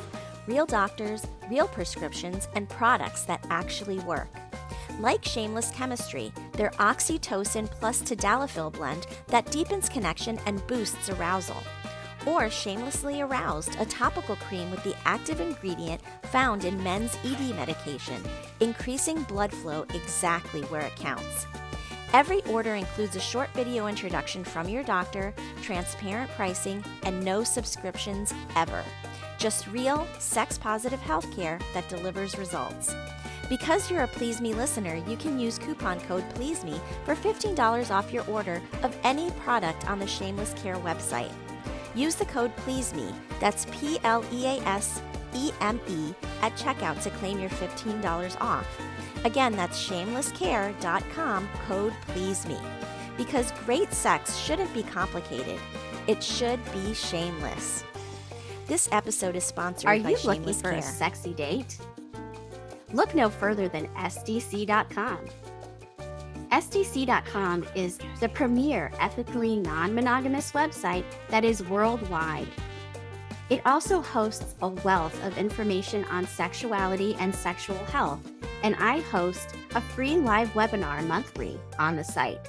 real doctors, real prescriptions, and products that actually work. Like Shameless Chemistry, their Oxytocin plus Tadalafil blend that deepens connection and boosts arousal. Or Shamelessly Aroused, a topical cream with the active ingredient found in men's ED medication, increasing blood flow exactly where it counts. Every order includes a short video introduction from your doctor, transparent pricing, and no subscriptions ever. Just real, sex-positive healthcare that delivers results. Because you're a Please Me listener, you can use coupon code PLEASEME for $15 off your order of any product on the Shameless Care website. Use the code PLEASEME, that's PLEASEME, at checkout to claim your $15 off. Again, that's shamelesscare.com, code PLEASEME. Because great sex shouldn't be complicated. It should be shameless. This episode is sponsored by Shameless Care. Are you looking for a sexy date? Look no further than SDC.com. SDC.com is the premier ethically non-monogamous website that is worldwide. It also hosts a wealth of information on sexuality and sexual health, and I host a free live webinar monthly on the site.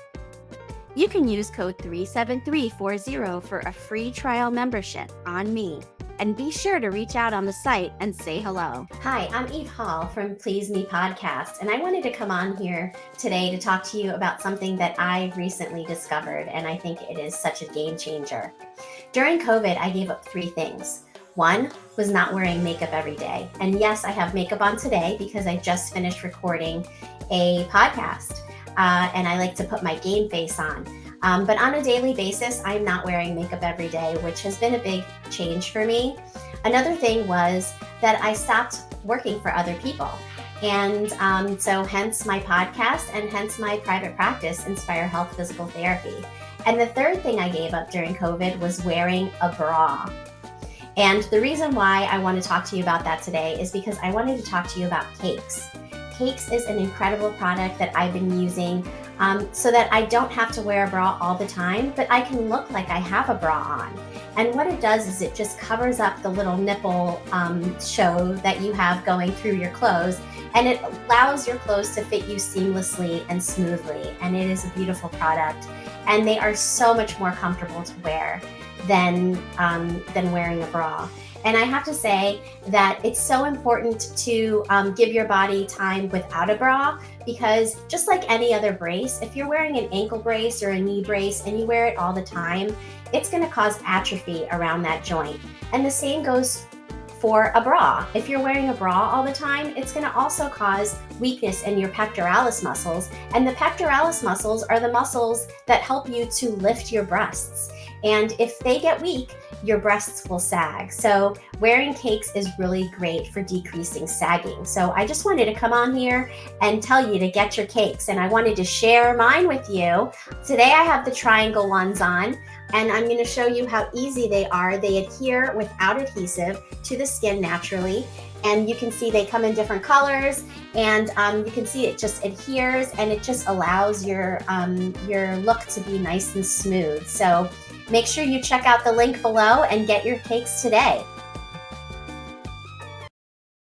You can use code 37340 for a free trial membership on me. And be sure to reach out on the site and say hello. Hi, I'm Eve Hall from Please Me Podcast, and I wanted to come on here today to talk to you about something that I recently discovered, and I think it is such a game changer. During COVID, I gave up 3 things. One was not wearing makeup every day. And yes, I have makeup on today because I just finished recording a podcast, and I like to put my game face on. But on a daily basis, I'm not wearing makeup every day, which has been a big change for me. Another thing was that I stopped working for other people. And so hence my podcast and hence my private practice, Inspire Health Physical Therapy. And the third thing I gave up during COVID was wearing a bra. And the reason why I want to talk to you about that today is because I wanted to talk to you about Cakes. Cakes is an incredible product that I've been using so that I don't have to wear a bra all the time, but I can look like I have a bra on. And what it does is it just covers up the little nipple show that you have going through your clothes, and it allows your clothes to fit you seamlessly and smoothly. And it is a beautiful product, and they are so much more comfortable to wear than wearing a bra. And I have to say that it's so important to give your body time without a bra, because just like any other brace, if you're wearing an ankle brace or a knee brace and you wear it all the time, it's going to cause atrophy around that joint. And the same goes for a bra. If you're wearing a bra all the time, it's going to also cause weakness in your pectoralis muscles. And the pectoralis muscles are the muscles that help you to lift your breasts. And if they get weak, your breasts will sag. So wearing Cakes is really great for decreasing sagging. So I just wanted to come on here and tell you to get your Cakes. And I wanted to share mine with you. Today I have the triangle ones on, and I'm going to show you how easy they are. They adhere without adhesive to the skin naturally. And you can see they come in different colors, and you can see it just adheres, and it just allows your look to be nice and smooth. So make sure you check out the link below and get your Cakes today.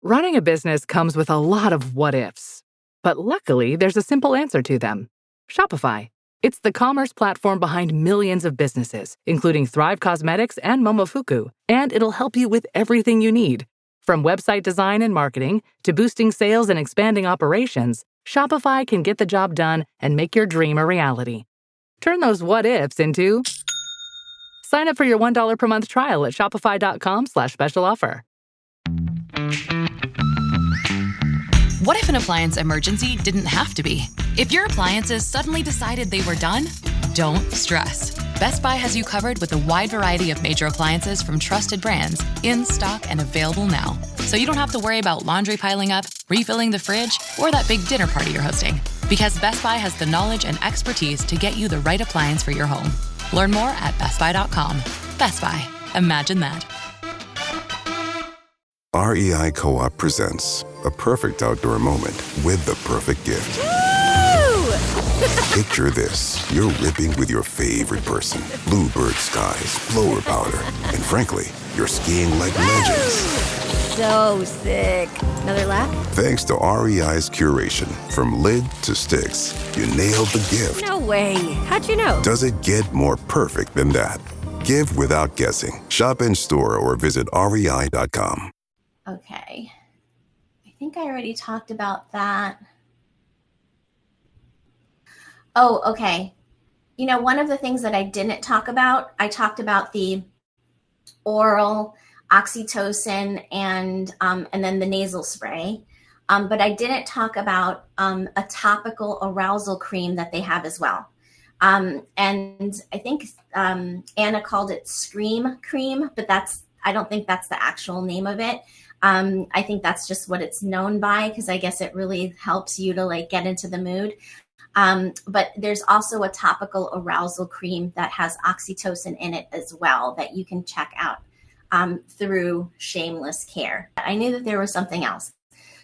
Running a business comes with a lot of what ifs, but luckily there's a simple answer to them. Shopify. It's the commerce platform behind millions of businesses, including Thrive Cosmetics and Momofuku, and it'll help you with everything you need. From website design and marketing to boosting sales and expanding operations, Shopify can get the job done and make your dream a reality. Turn those what ifs into Sign up for your $1 per month trial at shopify.com/special offer. What if an appliance emergency didn't have to be? If your appliances suddenly decided they were done, don't stress. Best Buy has you covered with a wide variety of major appliances from trusted brands, in stock and available now. So you don't have to worry about laundry piling up, refilling the fridge, or that big dinner party you're hosting. Because Best Buy has the knowledge and expertise to get you the right appliance for your home. Learn more at bestbuy.com. Best Buy. Imagine that. REI Co-op presents a perfect outdoor moment with the perfect gift. Picture this. You're ripping with your favorite person. Bluebird skies, blower powder, and frankly, you're skiing like legends. So sick. Another lap? Thanks to REI's curation, from lid to sticks, you nailed the gift. No way. How'd you know? Does it get more perfect than that? Give without guessing. Shop in store or visit rei.com. Okay. I think I already talked about that. Oh, okay. You know, one of the things that I didn't talk about, I talked about the oral Oxytocin and then the nasal spray. But I didn't talk about a topical arousal cream that they have as well. And I think Anna called it Scream Cream, but I don't think that's the actual name of it. I think that's just what it's known by, because I guess it really helps you to like get into the mood. But there's also a topical arousal cream that has oxytocin in it as well that you can check out through Shameless Care. I knew that there was something else.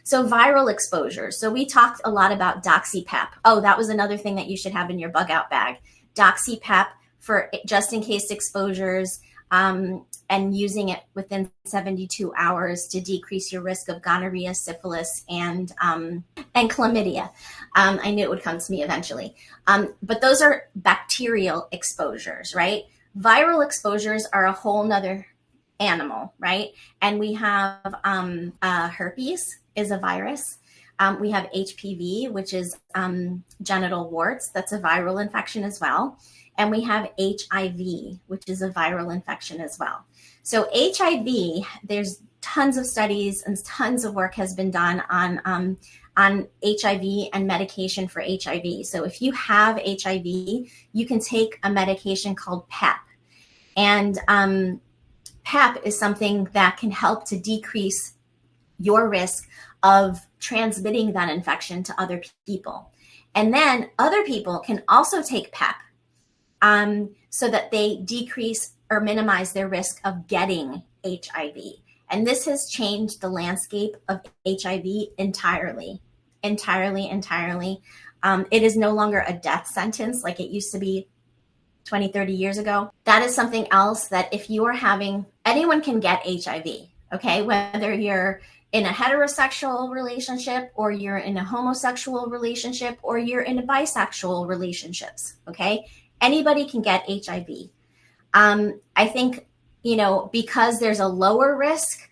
So viral exposure. So we talked a lot about Doxy-PEP. Oh, that was another thing that you should have in your bug out bag. Doxy-PEP for just in case exposures, and using it within 72 hours to decrease your risk of gonorrhea, syphilis, and chlamydia. I knew it would come to me eventually. But those are bacterial exposures, right? Viral exposures are a whole nother animal, right? And we have herpes is a virus. We have HPV, which is genital warts. That's a viral infection as well. And we have HIV, which is a viral infection as well. So HIV, there's tons of studies and tons of work has been done on HIV and medication for HIV. So if you have HIV, you can take a medication called PEP. And PEP is something that can help to decrease your risk of transmitting that infection to other people. And then other people can also take PEP so that they decrease or minimize their risk of getting HIV. And this has changed the landscape of HIV entirely. It is no longer a death sentence like it used to be 20, 30 years ago. That is something else that if you are having, anyone can get HIV, okay? Whether you're in a heterosexual relationship or you're in a homosexual relationship or you're in a bisexual relationships, okay? Anybody can get HIV. I think, because there's a lower risk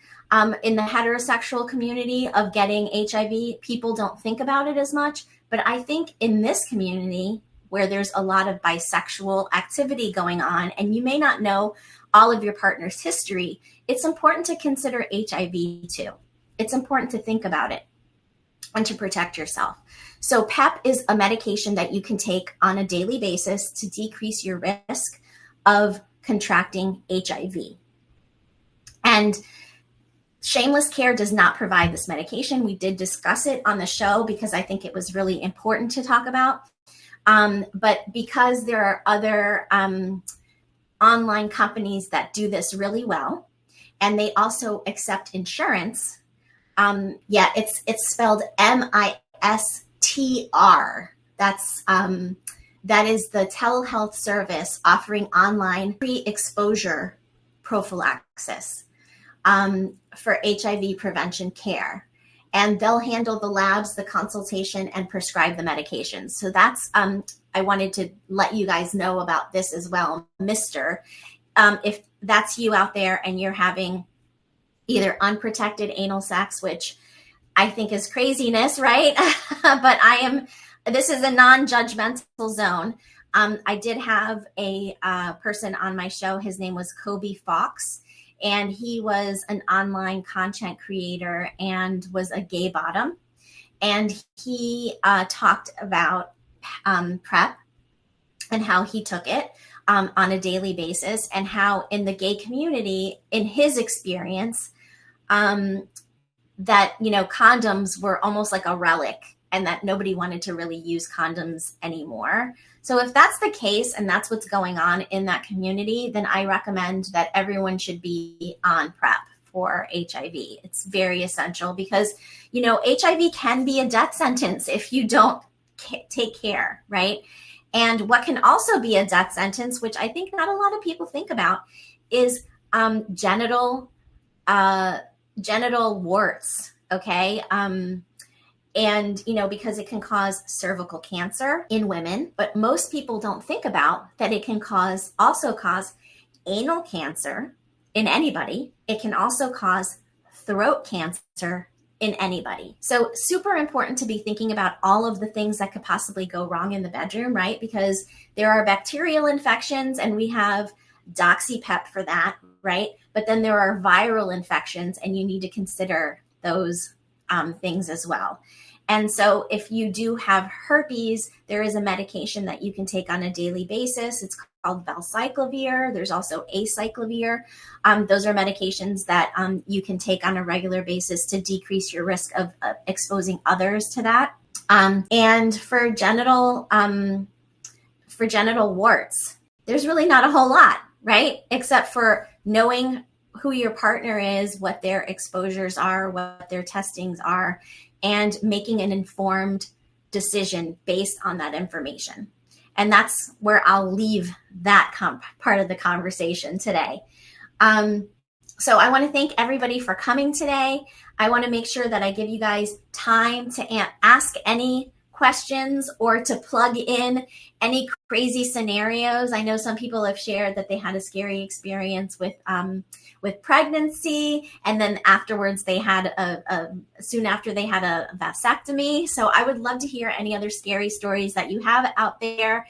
in the heterosexual community of getting HIV, people don't think about it as much. But I think in this community where there's a lot of bisexual activity going on, and you may not know all of your partner's history, it's important to consider HIV too. It's important to think about it and to protect yourself. So PEP is a medication that you can take on a daily basis to decrease your risk of contracting HIV. And Shameless Care does not provide this medication. We did discuss it on the show because I think it was really important to talk about. But because there are other online companies that do this really well, and they also accept insurance, it's spelled MISTR. That is the telehealth service offering online pre-exposure prophylaxis for HIV prevention care. And they'll handle the labs, the consultation, and prescribe the medications. So that's, I wanted to let you guys know about this as well, Mr. If that's you out there and you're having either unprotected anal sex, which I think is craziness, right? But this is a non-judgmental zone. I did have a person on my show. His name was Kobe Fox, and he was an online content creator and was a gay bottom. And he talked about PrEP and how he took it on a daily basis, and how in the gay community, in his experience, that, you know, condoms were almost like a relic, and that nobody wanted to really use condoms anymore. So if that's the case and that's what's going on in that community, then I recommend that everyone should be on PrEP for HIV. It's very essential because, you know, HIV can be a death sentence if you don't take care, right? And what can also be a death sentence, which I think not a lot of people think about, is genital warts, okay? And, you know, because it can cause cervical cancer in women, but most people don't think about that it can also cause anal cancer in anybody. It can also cause throat cancer in anybody. So super important to be thinking about all of the things that could possibly go wrong in the bedroom, right? Because there are bacterial infections and we have Doxy-PEP for that, right? But then there are viral infections and you need to consider those things as well. And so if you do have herpes, there is a medication that you can take on a daily basis. It's called valcyclovir. There's also acyclovir. Those are medications that you can take on a regular basis to decrease your risk of exposing others to that. And for genital warts, there's really not a whole lot, right? Except for knowing who your partner is, what their exposures are, what their testings are, and making an informed decision based on that information. And that's where I'll leave that part of the conversation today. So I want to thank everybody for coming today. I want to make sure that I give you guys time to ask any questions or to plug in any crazy scenarios. I know some people have shared that they had a scary experience with pregnancy, and then afterwards they had soon after they had a vasectomy. So I would love to hear any other scary stories that you have out there.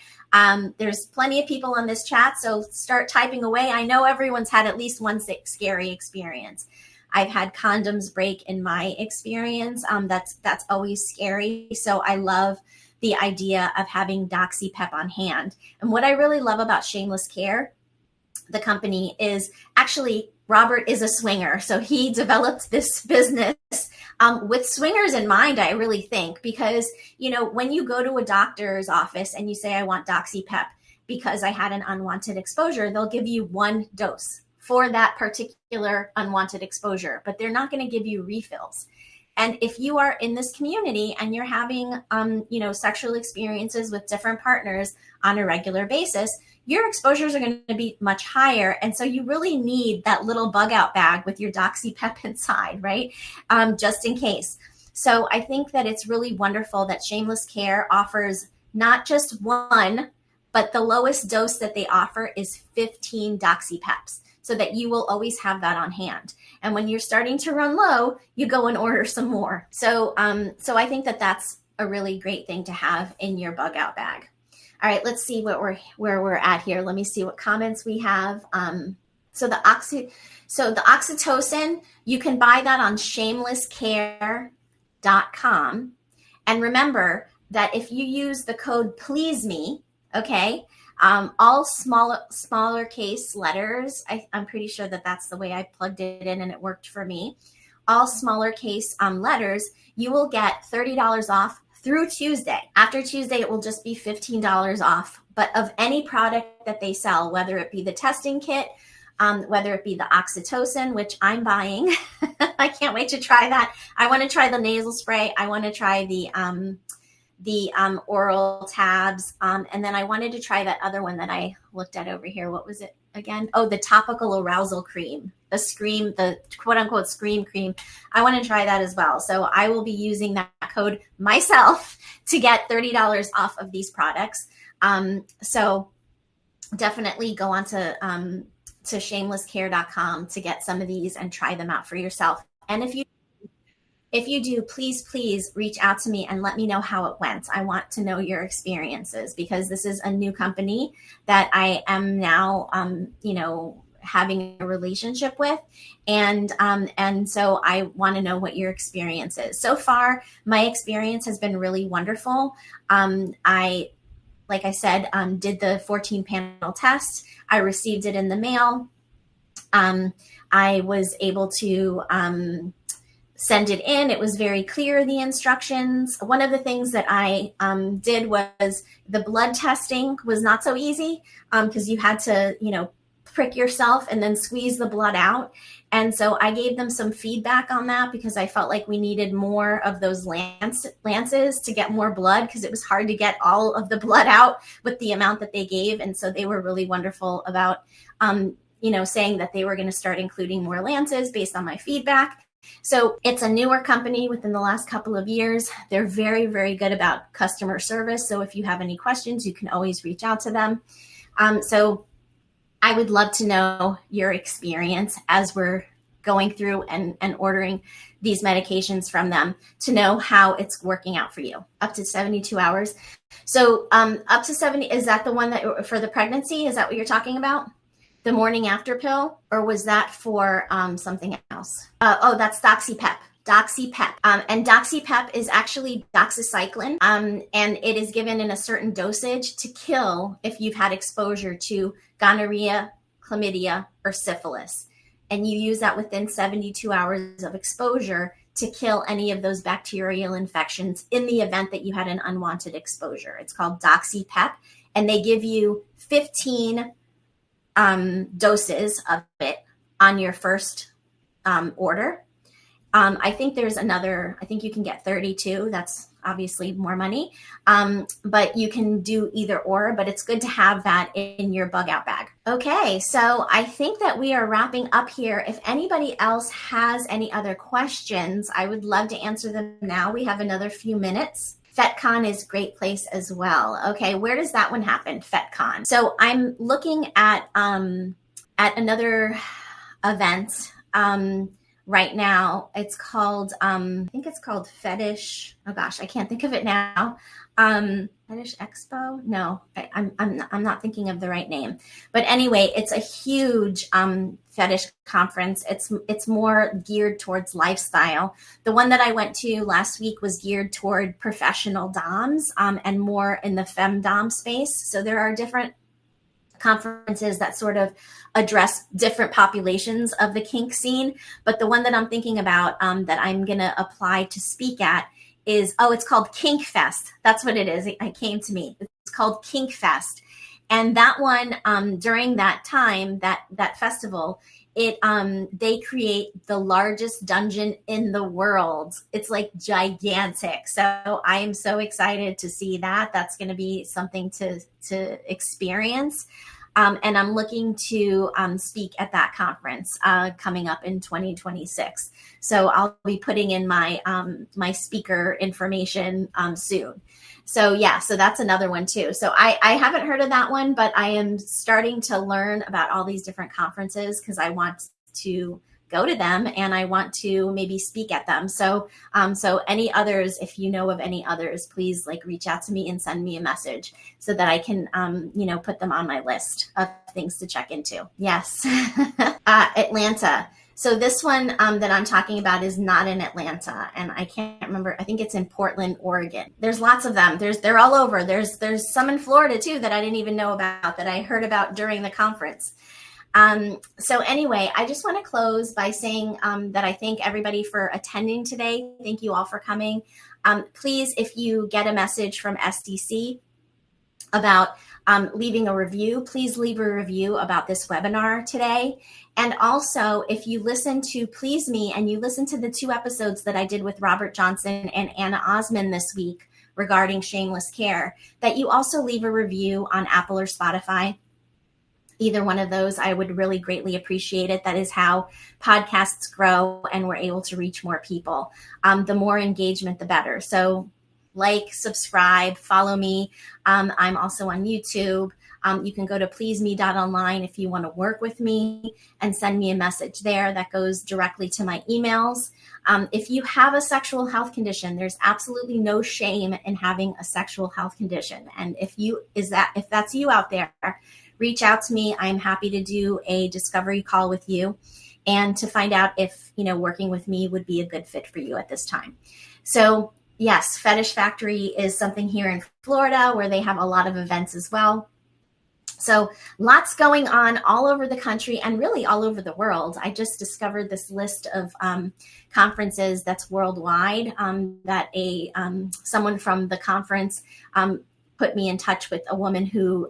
There's plenty of people on this chat, so start typing away. I know everyone's had at least one scary experience. I've had condoms break in my experience. That's always scary. So I love the idea of having Doxy-PEP on hand. And what I really love about Shameless Care, the company, is actually Robert is a swinger. So he developed this business with swingers in mind, I really think, because, you know, when you go to a doctor's office and you say, I want Doxy-PEP because I had an unwanted exposure, they'll give you one dose for that particular unwanted exposure, but they're not going to give you refills. And if you are in this community and you're having, sexual experiences with different partners on a regular basis, your exposures are going to be much higher. And so you really need that little bug out bag with your Doxy-PEP inside, right? Just in case. So I think that it's really wonderful that Shameless Care offers not just one, but the lowest dose that they offer is 15 Doxy-PEPs, so that you will always have that on hand. And when you're starting to run low, you go and order some more. So I think that that's a really great thing to have in your bug out bag. All right, let's see where we're at here. Let me see what comments we have. So the Oxytocin, you can buy that on shamelesscare.com. And remember that if you use the code PLEASEME, okay, all smaller case letters, I'm pretty sure that that's the way I plugged it in and it worked for me. All smaller case letters, you will get $30 off through Tuesday. After Tuesday, it will just be $15 off, but of any product that they sell, whether it be the testing kit, whether it be the Oxytocin, which I'm buying. I can't wait to try that. I want to try the nasal spray. I want to try the oral tabs. And then I wanted to try that other one that I looked at over here. What was it again? Oh, the topical arousal cream, the quote unquote scream cream. I want to try that as well. So I will be using that code myself to get $30 off of these products. So definitely go on to shamelesscare.com to get some of these and try them out for yourself. And if you if you do, please reach out to me and let me know how it went. I want to know your experiences because this is a new company that I am now, having a relationship with. And so I want to know what your experience is. So far, my experience has been really wonderful. Like I said, did the 14 panel test. I received it in the mail. I was able to send it in. It was very clear, the instructions. One of the things that I did was the blood testing was not so easy because you had to, prick yourself and then squeeze the blood out. And so I gave them some feedback on that because I felt like we needed more of those lances to get more blood because it was hard to get all of the blood out with the amount that they gave. And so they were really wonderful about, saying that they were going to start including more lances based on my feedback. So it's a newer company within the last couple of years. They're very, very good about customer service. So if you have any questions, you can always reach out to them. So I would love to know your experience as we're going through and ordering these medications from them to know how it's working out for you. Up to 72 hours. So up to 70, is that the one that for the pregnancy? Is that what you're talking about? The morning after pill, or was that for something else? That's Doxy-PEP. Doxy-PEP. And Doxy-PEP is actually doxycycline, and it is given in a certain dosage to kill if you've had exposure to gonorrhea, chlamydia, or syphilis. And you use that within 72 hours of exposure to kill any of those bacterial infections in the event that you had an unwanted exposure. It's called Doxy-PEP, and they give you 15 doses of it on your first order. I think there's another, I think you can get 32. That's obviously more money. But you can do either or, but it's good to have that in your bug out bag. Okay, so I think that we are wrapping up here. If anybody else has any other questions, I would love to answer them now. We have another few minutes. FetCon is a great place as well. Okay, where does that one happen? FetCon. So I'm looking at another event right now. It's called I think it's called Fetish. Oh gosh, I can't think of it now. Fetish Expo? No, I'm not thinking of the right name. But anyway, it's a huge fetish conference. It's more geared towards lifestyle. The one that I went to last week was geared toward professional doms and more in the femdom space. So there are different conferences that sort of address different populations of the kink scene. But the one that I'm thinking about that I'm going to apply to speak at is, it's called Kink Fest. That's what it is. It came to me. It's called Kink Fest. And that one, during that time, that festival, they create the largest dungeon in the world. It's like gigantic. So I am so excited to see that. That's going to be something to experience. And I'm looking to speak at that conference coming up in 2026. So I'll be putting in my my speaker information soon. So yeah, so that's another one too. So I haven't heard of that one, but I am starting to learn about all these different conferences because I want to go to them and I want to maybe speak at them. So so any others, if you know of any others, please reach out to me and send me a message so that I can put them on my list of things to check into. Yes. Atlanta. So this one that I'm talking about is not in Atlanta, and I can't remember. I think it's in Portland, Oregon. There's lots of them. They're all over. There's some in Florida too that I didn't even know about, that I heard about during the conference. So anyway, I just want to close by saying that I thank everybody for attending today. Thank you all for coming. Please, if you get a message from SDC about leaving a review, please leave a review about this webinar today. And also, if you listen to Please Me and you listen to the 2 episodes that I did with Robert Johnson and Anna Osman this week regarding shameless care, that you also leave a review on Apple or Spotify. Either one of those, I would really greatly appreciate it. That is how podcasts grow and we're able to reach more people. The more engagement, the better. So like, subscribe, follow me. I'm also on YouTube. You can go to pleaseme.online if you want to work with me and send me a message there that goes directly to my emails. If you have a sexual health condition, there's absolutely no shame in having a sexual health condition. And if that's you out there, reach out to me. I'm happy to do a discovery call with you and to find out if, working with me would be a good fit for you at this time. So yes, Fetish Factory is something here in Florida where they have a lot of events as well. So lots going on all over the country and really all over the world. I just discovered this list of conferences that's worldwide that someone from the conference put me in touch with a woman who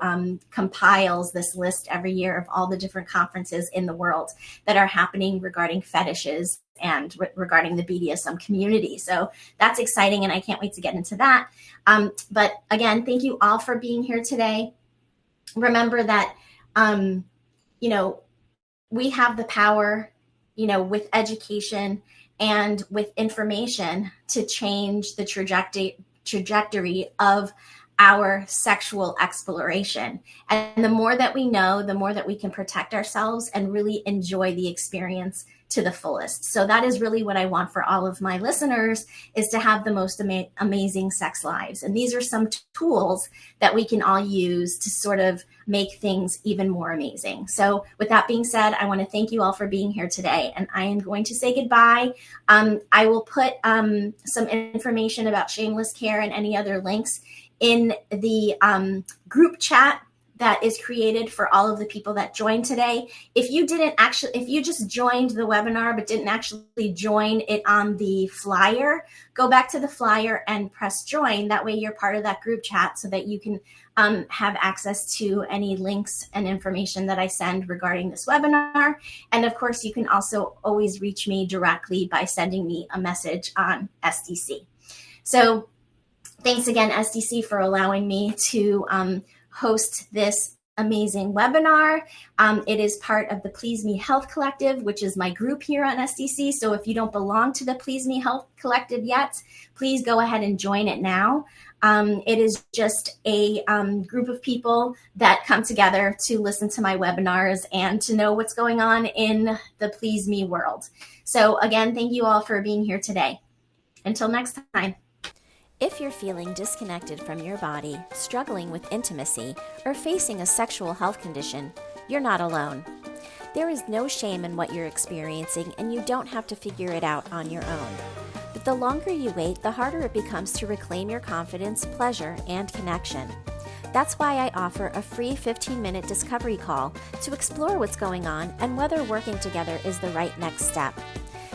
compiles this list every year of all the different conferences in the world that are happening regarding fetishes and regarding the BDSM community. So that's exciting, and I can't wait to get into that. But again, thank you all for being here today. Remember that, we have the power, with education and with information to change the trajectory of our sexual exploration. And the more that we know, the more that we can protect ourselves and really enjoy the experience to the fullest. So that is really what I want for all of my listeners, is to have the most amazing sex lives. And these are some tools that we can all use to sort of make things even more amazing. So with that being said, I want to thank you all for being here today. And I am going to say goodbye. I will put some information about Shameless Care and any other links in the group chat that is created for all of the people that joined today. If you just joined the webinar but didn't actually join it on the flyer, go back to the flyer and press join. That way you're part of that group chat so that you can have access to any links and information that I send regarding this webinar. And of course, you can also always reach me directly by sending me a message on SDC. So thanks again, SDC, for allowing me to host this amazing webinar. It is part of the Please Me Health Collective, which is my group here on SDC. So if you don't belong to the Please Me Health Collective yet, please go ahead and join it now. It is just a group of people that come together to listen to my webinars and to know what's going on in the Please Me world. So again, thank you all for being here today. Until next time. If you're feeling disconnected from your body, struggling with intimacy, or facing a sexual health condition, you're not alone. There is no shame in what you're experiencing, and you don't have to figure it out on your own. But the longer you wait, the harder it becomes to reclaim your confidence, pleasure, and connection. That's why I offer a free 15-minute discovery call to explore what's going on and whether working together is the right next step.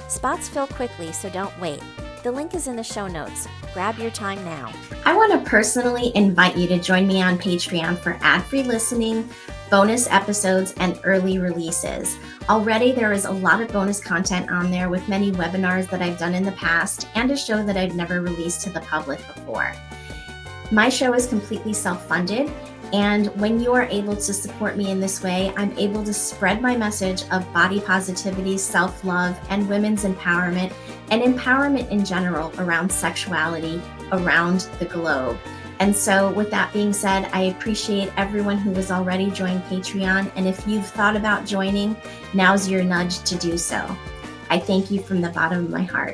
Spots fill quickly, so don't wait. The link is in the show notes. Grab your time now. I want to personally invite you to join me on Patreon for ad-free listening, bonus episodes, and early releases. Already there is a lot of bonus content on there with many webinars that I've done in the past and a show that I've never released to the public before. My show is completely self-funded, and when you are able to support me in this way, I'm able to spread my message of body positivity, self-love, and women's empowerment, and empowerment in general around sexuality around the globe. And so with that being said, I appreciate everyone who has already joined Patreon. And if you've thought about joining, now's your nudge to do so. I thank you from the bottom of my heart.